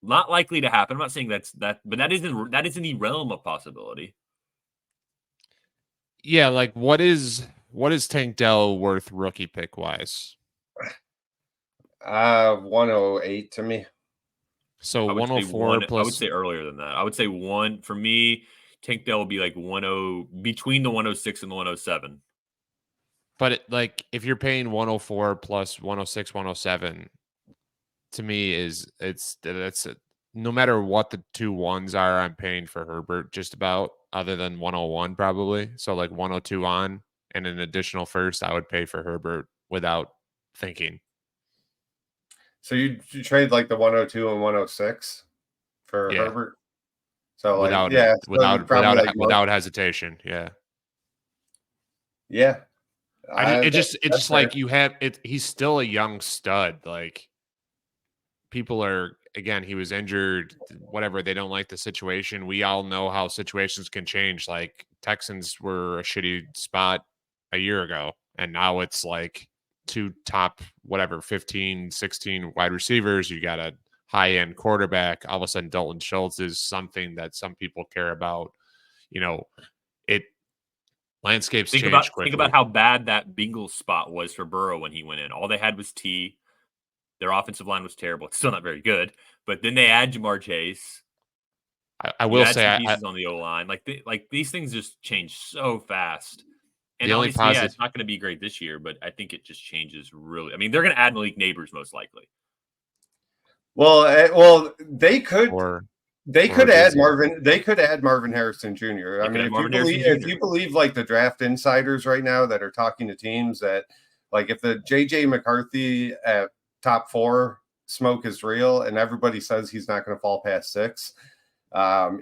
Not likely to happen. I'm not saying but that is in the realm of possibility. Yeah, what is Tank Dell worth rookie pick wise? 108 to me. So 104 plus. I would say earlier than that. I would say for me, Tank Dell would be between the 106 and the 107. But like if you're paying 104 plus 106, 107, to me that's no matter what the 2 1s are, I'm paying for Herbert just about, other than 101 probably. So like 102 on and an additional first, I would pay for Herbert without thinking. So you trade like the 102 and 106 for Yeah. Herbert. So like Without yeah, so you without probably like without hesitation. Yeah. yeah. It's That's just fair. like you have it. He's still a young stud. Like people are, again, he was injured, whatever. They don't like the situation. We all know how situations can change. Like Texans were a shitty spot a year ago, and now it's like 2 top, whatever, 15, 16 wide receivers. You got a high end quarterback. All of a sudden, Dalton Schultz is something that some people care about. You know, it landscapes change Think quickly. about how bad that Bengals spot was for Burrow when he went in. All they had was T. Their offensive line was terrible. It's still not very good. But then they add Jamar Chase. I You will add say, some pieces on the O line. Like these things just change so fast. And the only obviously, yeah, positive. it's not going to be great this year, but I think it just changes really. I mean, they're going to add Malik Neighbors most likely. Well, they could Or add Dizzy. Marvin. They could add Marvin Harrison Jr. They I could mean, have Marvin Harrison Jr. if you believe like the draft insiders right now that are talking to teams that, like, if the JJ McCarthy at top 4 smoke is real, and everybody says he's not going to fall past 6,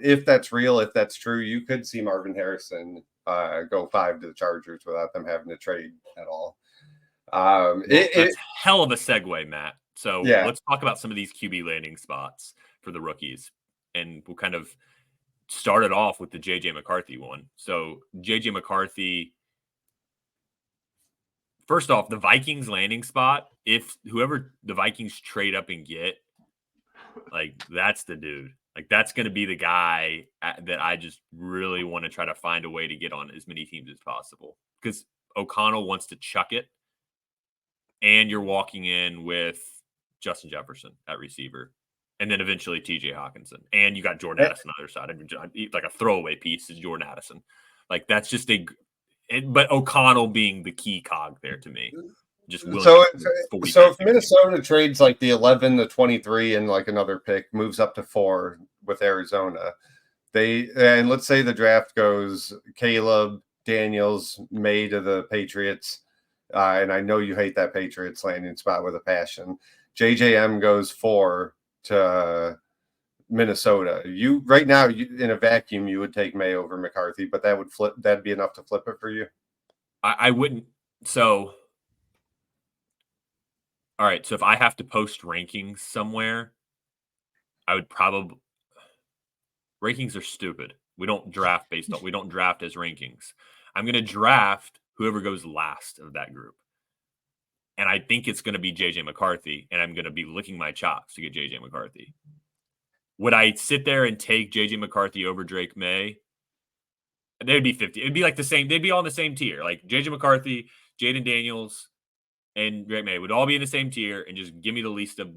if that's real, if that's true, you could see Marvin Harrison go 5 to the Chargers without them having to trade at all. That's hell of a segue, Matt. So Yeah. let's talk about some of these QB landing spots for the rookies. And we'll kind of start it off with the JJ McCarthy one. So JJ McCarthy, first off, the Vikings landing spot, if whoever the Vikings trade up and get, like that's the dude. Like that's going to be the guy that I just really want to try to find a way to get on as many teams as possible. Because O'Connell wants to chuck it. And you're walking in with Justin Jefferson at receiver, and then eventually TJ Hawkinson. And you got Jordan Addison on the other side. I mean, like a throwaway piece is Jordan Addison. Like that's just but O'Connell being the key cog there to me. Just So if Minnesota trades like the 11, the 23, and like another pick, moves up to 4 with Arizona, and let's say the draft goes Caleb, Daniels, May to the Patriots. And I know you hate that Patriots landing spot with a passion. JJM goes 4 to Minnesota. You right now, in a vacuum, you would take May over McCarthy, but that would flip. That'd be enough to flip it for you. I wouldn't. So, all right. So if I have to post rankings somewhere, I would probably. Rankings are stupid. We don't draft we don't draft as rankings. I'm going to draft whoever goes last of that group. And I think it's going to be JJ McCarthy, and I'm going to be licking my chops to get JJ McCarthy. Would I sit there and take JJ McCarthy over Drake May? They'd be 50. It'd be like the same. They'd be all in the same tier. Like JJ McCarthy, Jaden Daniels, and Drake May would all be in the same tier, and just give me the least of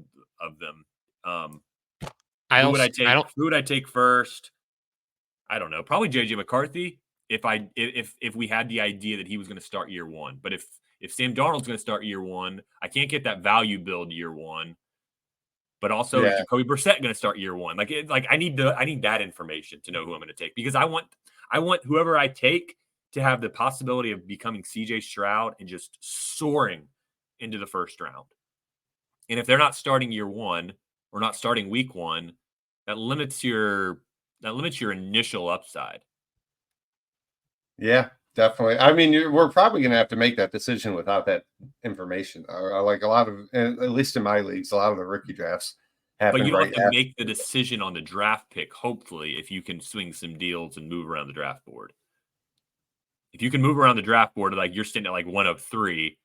them. Who would I take? Who would I take first? I don't know. Probably JJ McCarthy. If we had the idea that he was going to start year 1, but if Sam Darnold's going to start year 1, I can't get that value build year 1. But also, is Jacoby Brissett going to start year 1? I need that information to know who I'm going to take, because I want whoever I take to have the possibility of becoming CJ Stroud and just soaring into the first round. And if they're not starting year 1 or not starting week 1, that limits your initial upside. Yeah, definitely. I mean, we're probably going to have to make that decision without that information. Like a lot of, at least in my leagues, a lot of the rookie drafts happen. But you don't right have to make the decision on the draft pick, hopefully, if you can swing some deals and move around the draft board. If you can move around the draft board, like you're sitting at like 103,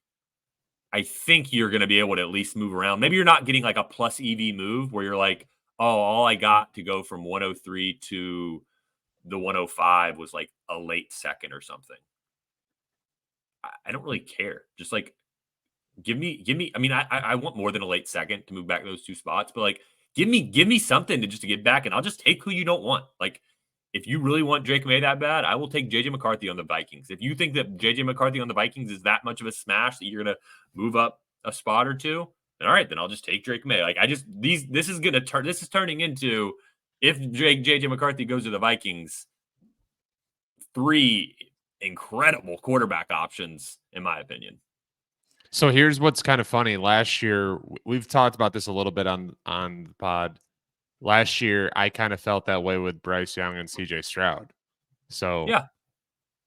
I think you're going to be able to at least move around. Maybe you're not getting like a plus EV move where you're like, oh, all I got to go from 103 to the 105 was like a late second or something. I don't really care. Just like give me. I mean, I want more than a late second to move back those 2 spots, but like give me something to get back, and I'll just take who you don't want. Like if you really want Drake May that bad, I will take JJ McCarthy on the Vikings. If you think that JJ McCarthy on the Vikings is that much of a smash that you're going to move up a spot or two, then all right, then I'll just take Drake May. Like this is turning into, if JJ McCarthy goes to the Vikings, 3 incredible quarterback options, in my opinion. So here's what's kind of funny. Last year, we've talked about this a little bit on the pod. Last year, I kind of felt that way with Bryce Young and CJ Stroud. So yeah,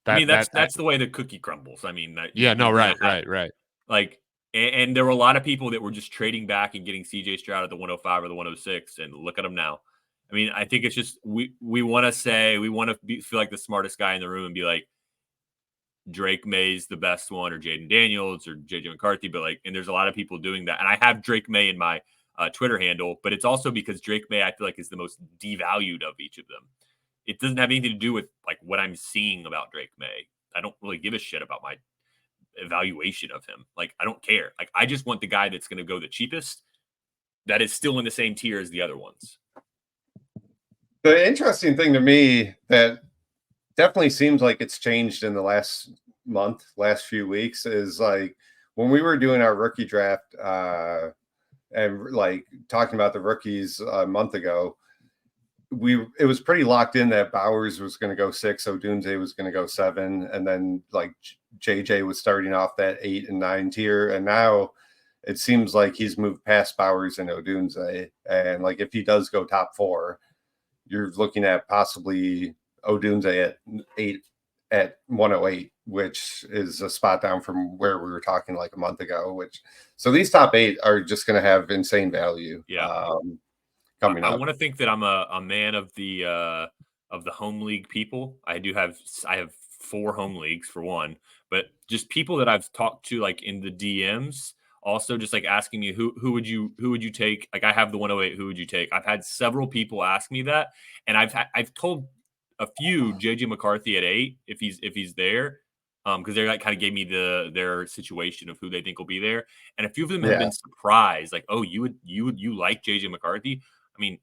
I mean that's the way the cookie crumbles. I mean, right. Like, and there were a lot of people that were just trading back and getting CJ Stroud at the 105 or the 106, and look at them now. I mean, I think it's just we want to feel like the smartest guy in the room and be like, Drake May's the best one, or Jaden Daniels, or JJ McCarthy, but like, and there's a lot of people doing that. And I have Drake May in my Twitter handle, but it's also because Drake May, I feel like, is the most devalued of each of them. It doesn't have anything to do with like what I'm seeing about Drake May. I don't really give a shit about my evaluation of him. Like, I don't care. Like, I just want the guy that's going to go the cheapest, that is still in the same tier as the other ones. The interesting thing to me that definitely seems like it's changed in the last few weeks is like when we were doing our rookie draft and like talking about the rookies a month ago, it was pretty locked in that Bowers was going to go 6, Odunze was going to go 7, and then like JJ was starting off that 8 and 9 tier, and now it seems like he's moved past Bowers and Odunze, and like if he does go top 4, you're looking at possibly Odunze at 108, which is a spot down from where we were talking like a month ago. So these top 8 are just going to have insane value. Yeah. Coming up. I want to think that I'm a man of the home league people. I have 4 home leagues for one, but just people that I've talked to like in the DMs, also just like asking me who would you take? Like, I have the 108. Who would you take? I've had several people ask me that, and I've told a few JJ McCarthy at 8 if he's there, because they like kind of gave me their situation of who they think will be there, and a few of them have been surprised, like, oh, you like JJ McCarthy? I mean,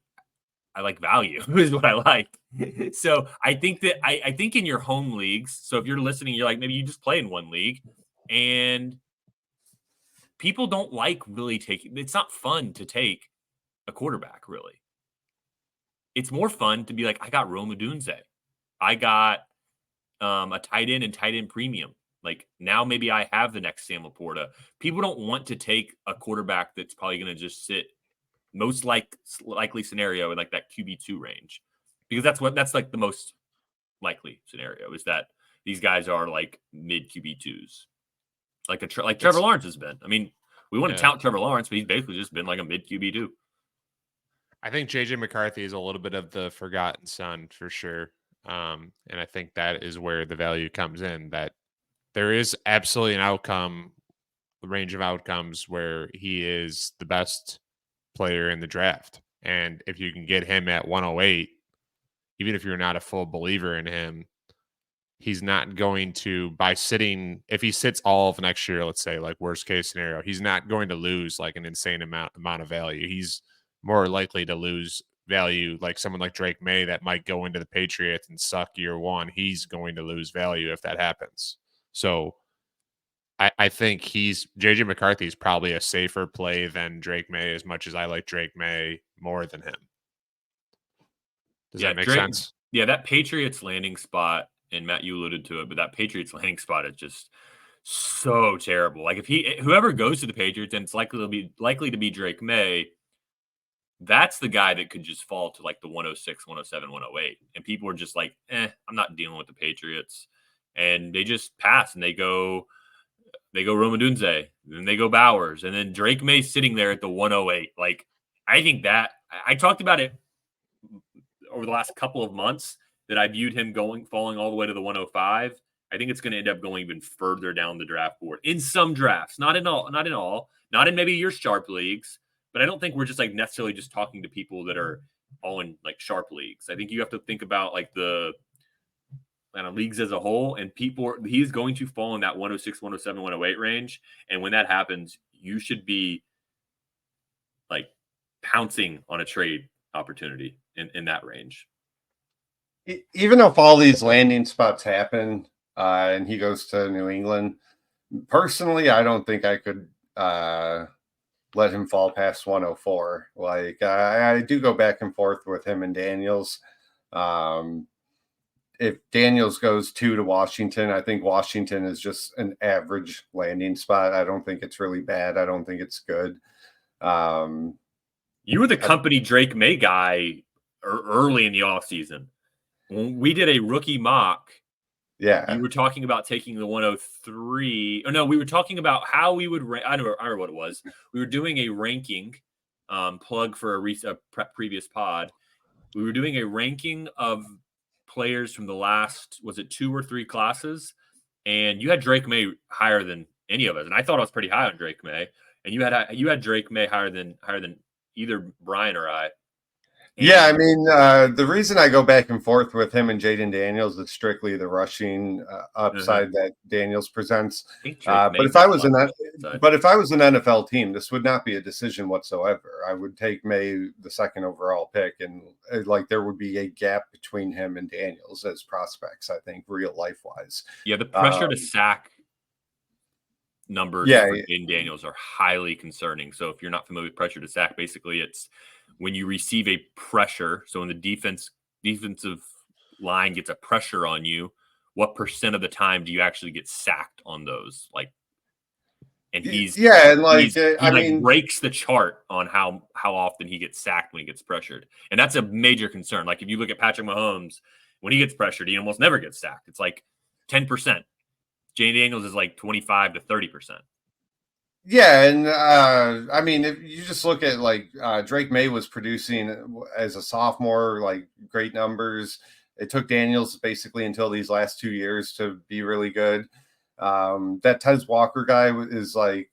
I like value is what I like. So I think that I think in your home leagues, so if you're listening, you're like, maybe you just play in one league, and people don't like really taking, it's not fun to take a quarterback, really. It's more fun to be like, I got Rome Odunze. I got a tight end and tight end premium. Like, now maybe I have the next Sam Laporta. People don't want to take a quarterback that's probably going to just sit most likely scenario in like that QB2 range, because that's like the most likely scenario, is that these guys are like mid QB2s, like Trevor Lawrence has been. I mean, we want to tout Trevor Lawrence, but he's basically just been like a mid QB2. I think JJ McCarthy is a little bit of the forgotten son for sure. And I think that is where the value comes in, that there is absolutely a range of outcomes where he is the best player in the draft. And if you can get him at 108, even if you're not a full believer in him, he's not going to, if he sits all of next year, let's say, like worst case scenario, he's not going to lose like an insane amount of value. He's more likely to lose value like someone like Drake May that might go into the Patriots and suck year one. He's going to lose value if that happens. So I think JJ McCarthy is probably a safer play than Drake May, as much as I like Drake May more than him. Does that make sense? Yeah, that Patriots landing spot, and Matt, you alluded to it, but that Patriots landing spot is just so terrible. Like, if whoever goes to the Patriots, and it's likely to be Drake May, that's the guy that could just fall to like the 106, 107, 108. And people are just like, I'm not dealing with the Patriots. And they just pass and they go Rome Odunze, then they go Bowers, and then Drake May sitting there at the 108. Like, I think that I talked about it over the last couple of months, that I viewed him falling all the way to the 105. I think it's going to end up going even further down the draft board in some drafts, not in all, not in maybe your sharp leagues, but I don't think we're just like necessarily just talking to people that are all in like sharp leagues. I think you have to think about like the kind of leagues as a whole, and he's going to fall in that 106, 107, 108 range. And when that happens, you should be like pouncing on a trade opportunity in that range. Even if all these landing spots happen and he goes to New England, personally, I don't think I could let him fall past 104. Like I do go back and forth with him and Daniels. If Daniels goes 2 to Washington, I think Washington is just an average landing spot. I don't think it's really bad. I don't think it's good. You were the company Drake May guy early in the offseason. When we did a rookie mock, yeah, you were talking about taking the 103. Oh no, we were talking about how we would rank. I don't remember what it was. We were doing a ranking, plug for a previous pod. We were doing a ranking of players from the last, was it 2 or 3 classes? And you had Drake May higher than any of us, and I thought I was pretty high on Drake May. And you had Drake May higher than either Brian or I. Yeah, I mean, the reason I go back and forth with him and Jaden Daniels is strictly the rushing upside that Daniels presents. But if I was an NFL team, this would not be a decision whatsoever. I would take May the second overall pick, and like there would be a gap between him and Daniels as prospects. I think real life wise. Yeah, the pressure to sack numbers for Jaden Daniels are highly concerning. So if you're not familiar with pressure to sack, basically it's when you receive a pressure. So when the defensive line gets a pressure on you, what percent of the time do you actually get sacked on those? Like, and he breaks the chart on how often he gets sacked when he gets pressured, and that's a major concern. Like if you look at Patrick Mahomes, when he gets pressured, he almost never gets sacked. It's like 10%. Jaden Daniels is like 25 to 30%. Yeah, and I mean, if you just look at like Drake May was producing as a sophomore, like great numbers. It took Daniels basically until these last 2 years to be really good. That Tez Walker guy is like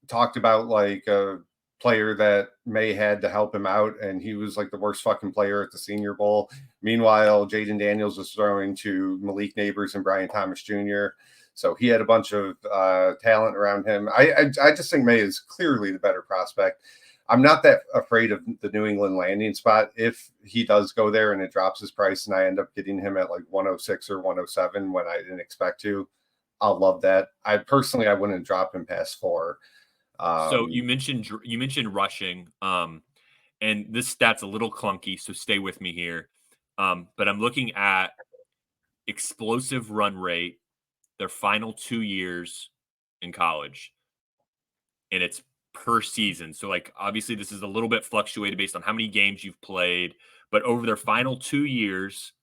talked about like a player that May had to help him out, and he was like the worst fucking player at the Senior Bowl. Meanwhile, Jaden Daniels was throwing to Malik Neighbors and Brian Thomas Jr., so he had a bunch of talent around him. I just think May is clearly the better prospect. I'm not that afraid of the New England landing spot. If he does go there and it drops his price and I end up getting him at like 106 or 107 when I didn't expect to, I'll love that. I wouldn't drop him past 4. So you mentioned rushing, and this stat's a little clunky, so stay with me here. But I'm looking at explosive run rate their final 2 years in college, and it's per season. So like obviously this is a little bit fluctuated based on how many games you've played, but over their final 2 years,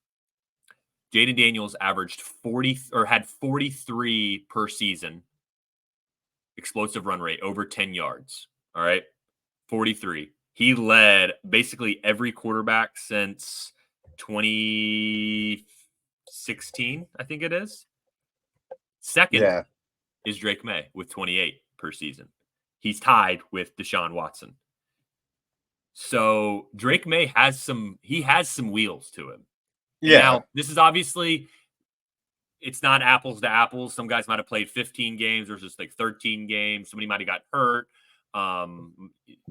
Jaden Daniels averaged 40 or had 43 per season explosive run rate over 10 yards. All right. 43. He led basically every quarterback since 2016, I think it is. Second is Drake May with 28 per season. He's tied with Deshaun Watson. So Drake May has some wheels to him. Yeah. Now, this is obviously, it's not apples to apples. Some guys might have played 15 games versus like 13 games. Somebody might have got hurt.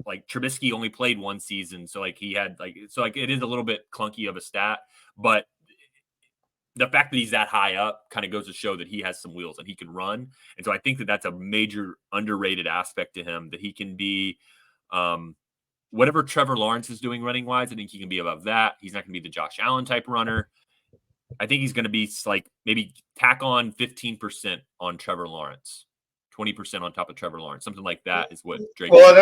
Like Trubisky only played 1 season. So like he had it is a little bit clunky of a stat, but the fact that he's that high up kind of goes to show that he has some wheels and he can run. And so I think that that's a major underrated aspect to him, that he can be whatever Trevor Lawrence is doing running wise. I think he can be above that. He's not going to be the Josh Allen type runner. I think he's going to be like maybe tack on 15% on Trevor Lawrence, 20% on top of Trevor Lawrence, something like that is what Drake. Well,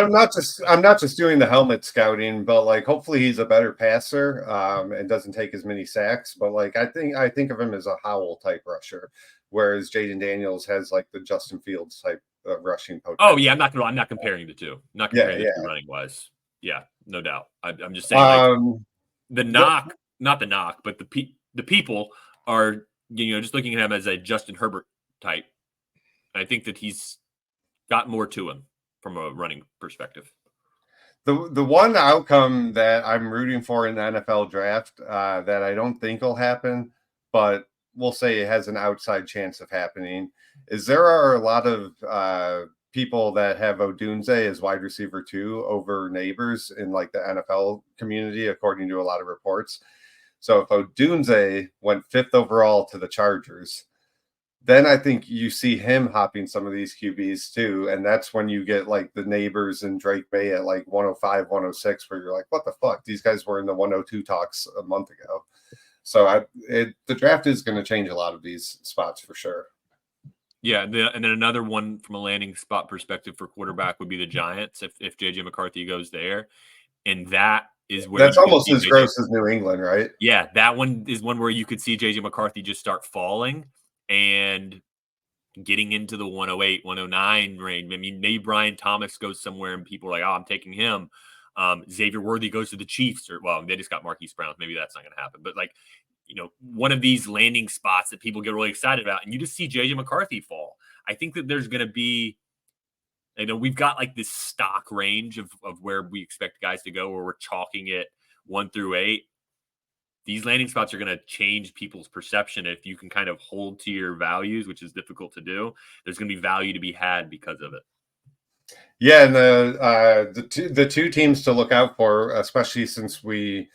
I'm not just doing the helmet scouting, but like hopefully he's a better passer and doesn't take as many sacks. But like I think of him as a Howell type rusher, whereas Jaden Daniels has like the Justin Fields type rushing potential. Oh yeah, I'm not comparing the two. I'm not comparing the two running wise. Yeah, no doubt. I'm just saying like, not the knock, but the people are, just looking at him as a Justin Herbert type. I think that he's got more to him from a running perspective. The one outcome that I'm rooting for in the NFL draft that I don't think will happen, but we'll say it has an outside chance of happening, is there are a lot of people that have Odunze as wide receiver 2 over Neighbors in like the NFL community, according to a lot of reports. So if Odunze went 5th overall to the Chargers, then I think you see him hopping some of these QBs too. And that's when you get like the Neighbors and Drake May at like 105, 106, where you're like, what the fuck? These guys were in the 102 talks a month ago. So the draft is going to change a lot of these spots for sure. Yeah, and then another one from a landing spot perspective for quarterback would be the Giants if JJ McCarthy goes there. And that is where that's almost as gross as New England, right? Yeah, that one is one where you could see JJ McCarthy just start falling and getting into the 108, 109 range. I mean, maybe Brian Thomas goes somewhere and people are like, oh, I'm taking him. Xavier Worthy goes to the Chiefs, or well, they just got Marquise Brown. Maybe that's not going to happen. But like, one of these landing spots that people get really excited about, and you just see JJ McCarthy fall. I think that there's going to be, we've got like this stock range of where we expect guys to go, where we're chalking it 1 through 8. These landing spots are going to change people's perception. If you can kind of hold to your values, which is difficult to do, there's going to be value to be had because of it. Yeah, and the two teams to look out for, especially since we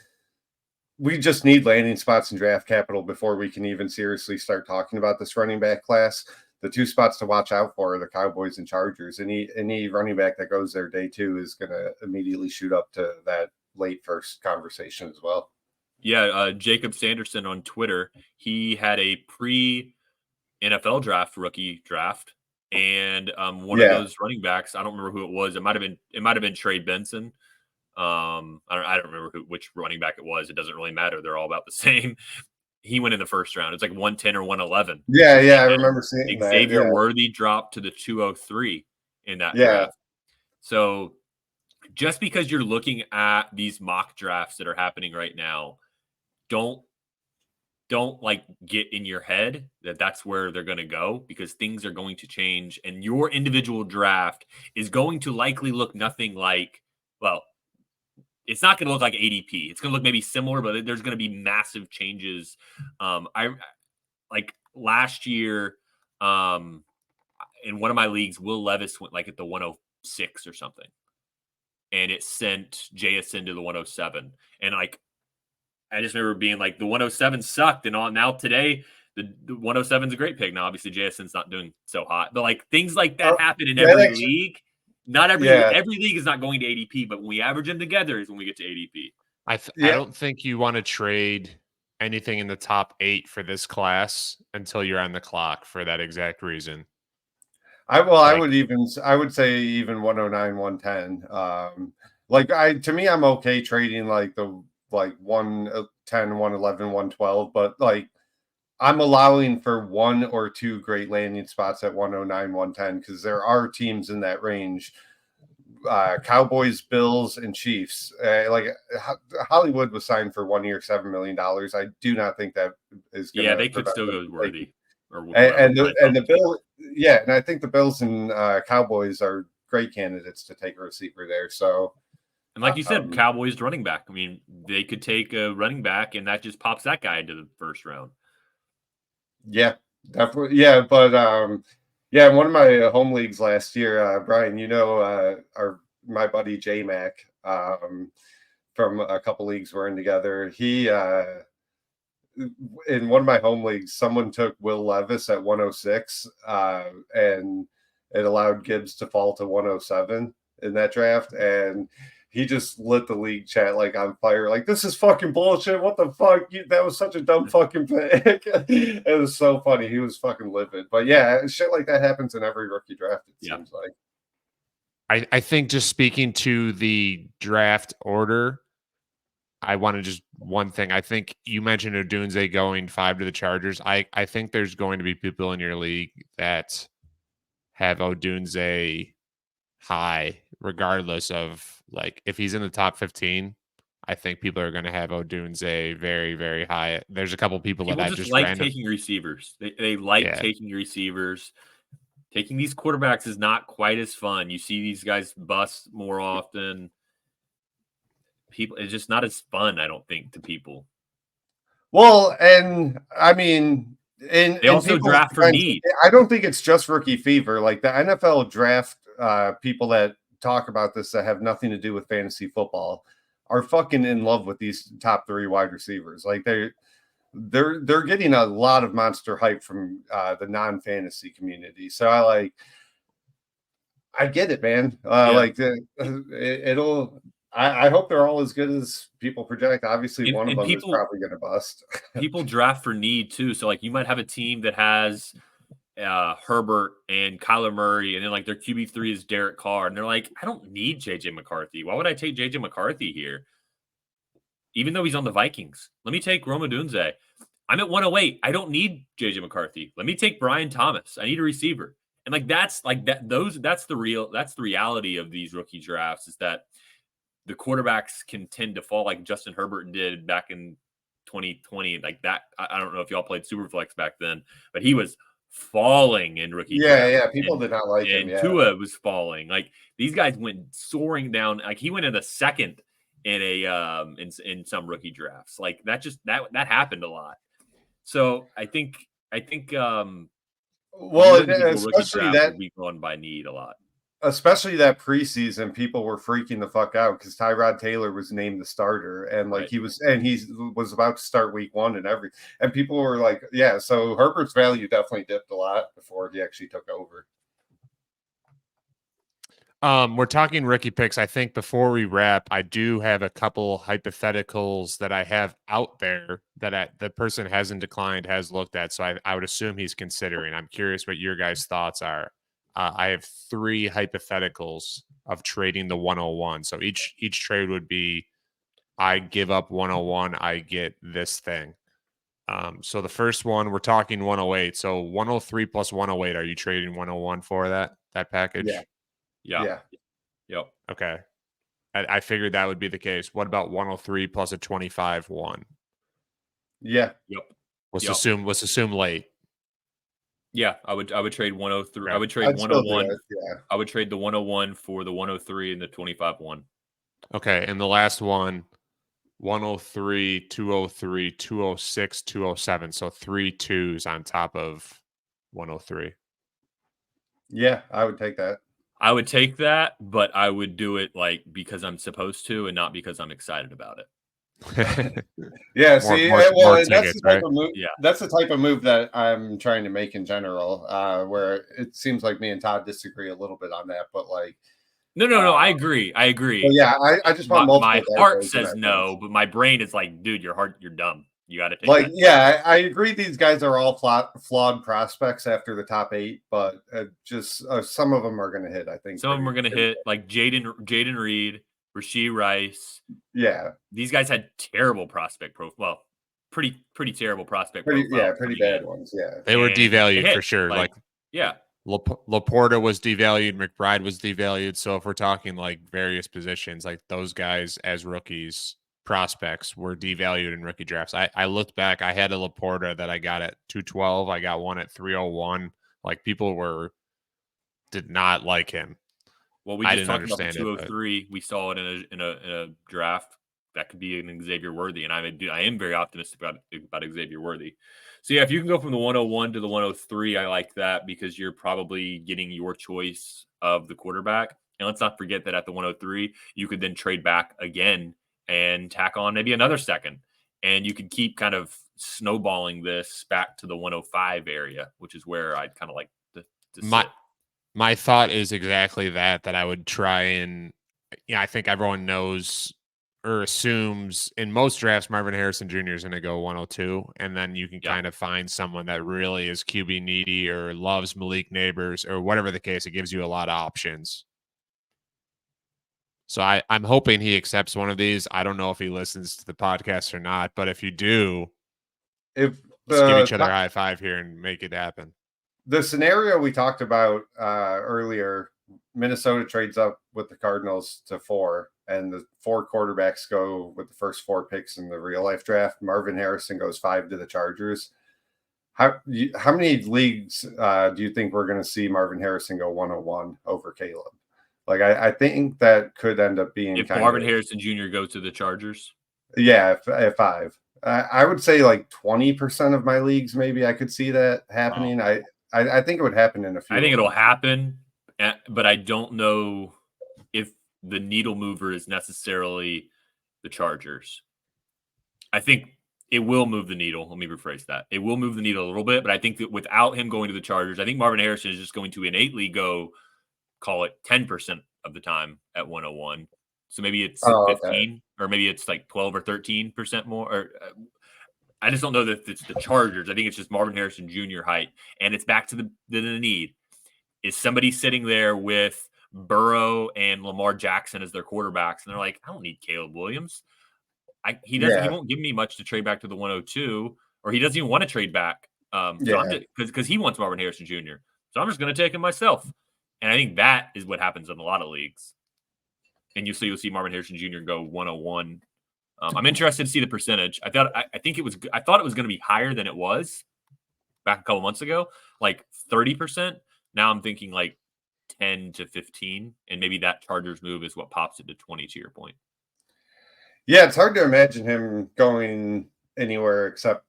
just need landing spots and draft capital before we can even seriously start talking about this running back class. The two spots to watch out for are the Cowboys and Chargers. Any running back that goes there day 2 is going to immediately shoot up to that late first conversation as well. Yeah, Jacob Sanderson on Twitter, he had a pre-NFL draft rookie draft, and one of those running backs, I don't remember who it was. It might have been Trey Benson. I don't remember which running back it was. It doesn't really matter. They're all about the same. He went in the first round. It's like 110 or 111. Yeah, I remember seeing that. Xavier Worthy dropped to the 203 in that draft. So just because you're looking at these mock drafts that are happening right now, don't like get in your head that that's where they're going to go, because things are going to change, and your individual draft is going to likely look nothing like, well, it's not going to look like ADP. It's going to look maybe similar, but there's going to be massive changes. I like last year in one of my leagues, Will Levis went like at the 106 or something, and it sent JSN to the 107. And like, I just remember being like, the 107 sucked, and now today the 107 is a great pick. Now, obviously, JSN's not doing so hot, but like things like that happen in every league. Not every league is not going to ADP, but when we average them together is when we get to ADP. I don't think you want to trade anything in the top 8 for this class until you're on the clock for that exact reason. I would say even 109, 110. To me, I'm okay trading like the 110, 111, 112, but like I'm allowing for 1 or 2 great landing spots at 109, 110, because there are teams in that range. Cowboys, Bills, and Chiefs. Hollywood was signed for 1 year, $7 million. I do not think that is going to. Yeah, they could still go Worthy. And the Bills, and I think the Bills and Cowboys are great candidates to take a receiver there. So, and like you said, Cowboys running back. I mean, they could take a running back, and that just pops that guy into the first round. Yeah, definitely. Yeah, but in one of my home leagues last year, Brian, my buddy J Mac from a couple leagues we're in together. He in one of my home leagues, someone took Will Levis at 106, and it allowed Gibbs to fall to 107 in that draft, and he just lit the league chat like on fire. Like, this is fucking bullshit. What the fuck? That was such a dumb fucking pick. It was so funny. He was fucking livid. But yeah, shit like that happens in every rookie draft, it seems like. I think just speaking to the draft order, I want to just one thing. I think you mentioned Odunze going 5 to the Chargers. I think there's going to be people in your league that have Odunze high, regardless of like if he's in the top 15. I think people are going to have Odunze very, very high. There's a couple people that I just like taking receivers. They like taking receivers. Taking these quarterbacks is not quite as fun. You see these guys bust more often. It's just not as fun, I don't think, to people. Well, and I mean, they also draft for need. I don't think it's just rookie fever. Like the NFL draft, people that talk about this that have nothing to do with fantasy football are fucking in love with these top 3 wide receivers. Like they're getting a lot of monster hype from the non-fantasy community. So I get it, man. I hope they're all as good as people project. Obviously, one of them is probably going to bust. People draft for need too. So like you might have a team that has Herbert and Kyler Murray, and then like their QB3 is Derek Carr, and they're like, I don't need JJ McCarthy. Why would I take JJ McCarthy here? Even though he's on the Vikings, let me take Rome Odunze. I'm at 108. I don't need JJ McCarthy. Let me take Brian Thomas. I need a receiver. And like that's the reality of these rookie drafts, is that the quarterbacks can tend to fall like Justin Herbert did back in 2020. Like that. I don't know if y'all played Superflex back then, but he was falling in rookie drafts. Yeah. People did not like him. And Tua was falling. Like these guys went soaring down. Like he went in the second in a in some rookie drafts. Like that happened a lot. So I think well, especially that will be going by need a lot. Especially that preseason, people were freaking the fuck out because Tyrod Taylor was named the starter, and like he was about to start week 1 and people were like, yeah. So Herbert's value definitely dipped a lot before he actually took over. We're talking rookie picks. I think before we wrap, I do have a couple hypotheticals that I have out there that the person hasn't declined, has looked at. So I would assume he's considering. I'm curious what your guys' thoughts are. I have 3 hypotheticals of trading the 101. So each trade would be, I give up 101, I get this thing. So the first one, we're talking 108. So 103 plus 108. Are you trading 101 for that package? Yeah. Yep. Okay. I figured that would be the case. What about 103 plus a 25-1? Yeah. Yep. Let's assume late. Yeah, I would trade 103. Okay. I would trade 101. Yeah. I would trade the 101 for the 103 and the 25-1. Okay, and the last one, 103, 203, 206, 207. So 3 2s on top of 103. Yeah, I would take that. I would take that, but I would do it like because I'm supposed to and not because I'm excited about it. Yeah, More that's tickets, the type right? of move. Yeah. That's the type of move that I'm trying to make in general. Where it seems like me and Todd disagree a little bit on that, but like, No. I agree. yeah, I just want multiple. My heart says no, but my brain is like, dude, you're dumb. You got to take like, that. yeah, I agree. These guys are all flawed prospects after the top 8, but just some of them are going to hit. I think some of them are going to hit, like Jaden Reed, Rashee Rice. Yeah, these guys had terrible prospect profile. Well, pretty terrible prospect. Pretty bad ones. Yeah, they were devalued for sure. Like yeah, Laporta was devalued, McBride was devalued. So if we're talking like various positions, like those guys as rookies, prospects were devalued in rookie drafts. I looked back. I had a Laporta that I got at 212. I got one at 301. Like people did not like him. Well, we just talked about the 203. We saw it in a draft. That could be an Xavier Worthy, and I am very optimistic about Xavier Worthy. So yeah, if you can go from the 101 to the 103, I like that because you're probably getting your choice of the quarterback. And let's not forget that at the 103, you could then trade back again and tack on maybe another second, and you could keep kind of snowballing this back to the 105 area, which is where I'd kind of like to sit. My thought is exactly that I would try and, I think everyone knows or assumes in most drafts Marvin Harrison Jr. is going to go 102, and then you can kind of find someone that really is QB needy or loves Malik Neighbors or whatever the case. It gives you a lot of options. So I'm hoping he accepts one of these. I don't know if he listens to the podcast or not, but if you do, let's give each other a high five here and make it happen. The scenario we talked about earlier, Minnesota trades up with the Cardinals to 4, and the 4 quarterbacks go with the first 4 picks in the real life draft. Marvin Harrison goes 5 to the Chargers. How many leagues do you think we're going to see Marvin Harrison go 101 over Caleb? Like, I think that could end up being if Marvin Harrison Jr. goes to the Chargers. Yeah, at 5. I would say like 20% of my leagues, maybe I could see that happening. I think it would happen in a few. I think it'll happen, but I don't know if the needle mover is necessarily the Chargers. I think it will move the needle. Let me rephrase that. It will move the needle a little bit, but I think that without him going to the Chargers, I think Marvin Harrison is just going to innately go, call it 10% of the time at 101. So maybe it's 15 or maybe it's like 12 or 13% more. Or I just don't know that it's the Chargers. I think it's just Marvin Harrison Jr. height. And it's back to the need. Is somebody sitting there with Burrow and Lamar Jackson as their quarterbacks, and they're like, I don't need Caleb Williams. He won't give me much to trade back to the 102, or he doesn't even want to trade back. Because he wants Marvin Harrison Jr. So I'm just going to take him myself. And I think that is what happens in a lot of leagues. And you'll see Marvin Harrison Jr. go 101. I'm interested to see the percentage. I thought it was going to be higher than it was back a couple months ago, like 30%. Now I'm thinking like 10 to 15, and maybe that Chargers move is what pops it to 20 to your point. Yeah, it's hard to imagine him going anywhere except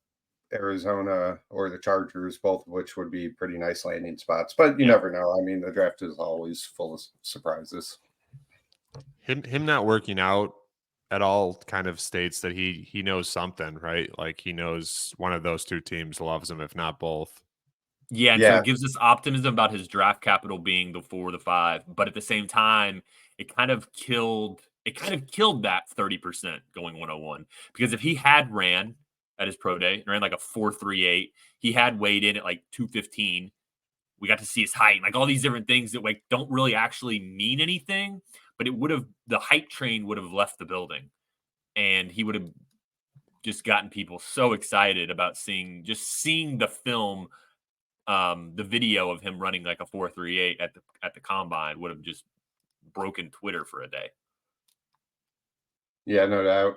Arizona or the Chargers, both of which would be pretty nice landing spots. But you never know. I mean, the draft is always full of surprises. Him not working out at all kind of states that he knows something, right? Like he knows one of those two teams loves him, if not both. Yeah, and so it gives us optimism about his draft capital being the 4 or the 5, but at the same time, it kind of killed that 30% going 101. Because if he had ran at his pro day, ran like a 4.38, he had weighed in at like 215. We got to see his height, like all these different things that like don't really actually mean anything, but the hype train would have left the building, and he would have just gotten people so excited about seeing the film. The video of him running like a 4.38 at the combine would have just broken Twitter for a day. Yeah, no doubt.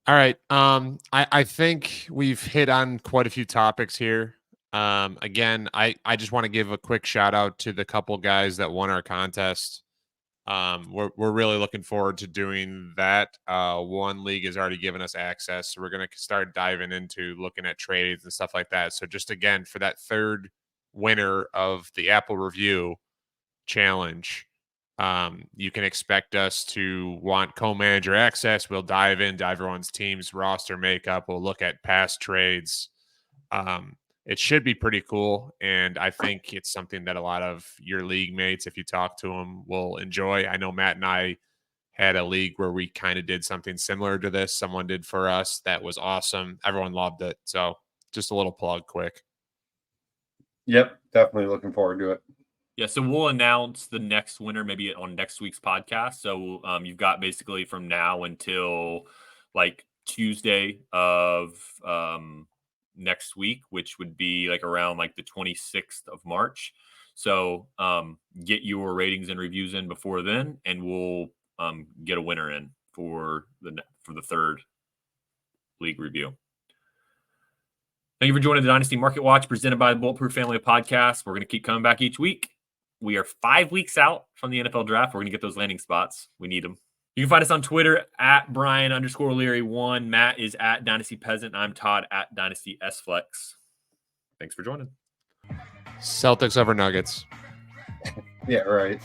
All right. I think we've hit on quite a few topics here. Again, I just want to give a quick shout out to the couple guys that won our contest. We're really looking forward to doing that. One league has already given us access, so we're going to start diving into looking at trades and stuff like that. So just again, for that third winner of the Apple Review Challenge, you can expect us to want co-manager access. We'll dive into everyone's team's roster makeup. We'll look at past trades. It should be pretty cool, and I think it's something that a lot of your league mates, if you talk to them, will enjoy. I know Matt and I had a league where we kind of did something similar to this. Someone did for us. That was awesome. Everyone loved it. So just a little plug quick. Yep, definitely looking forward to it. Yeah, so we'll announce the next winner maybe on next week's podcast. So you've got basically from now until like Tuesday of next week, which would be like around like the 26th of March. So get your ratings and reviews in before then, and we'll get a winner in for the third league review. Thank you for joining the Dynasty Market Watch presented by the Bulletproof Family of Podcasts. We're going to keep coming back each week. We are 5 weeks out from the NFL draft. We're going to get those landing spots. We need them. You can find us on Twitter at Brian_Leary1. Matt is at Dynasty Peasant. I'm Todd at Dynasty SFlex. Thanks for joining. Celtics over Nuggets. Yeah, right.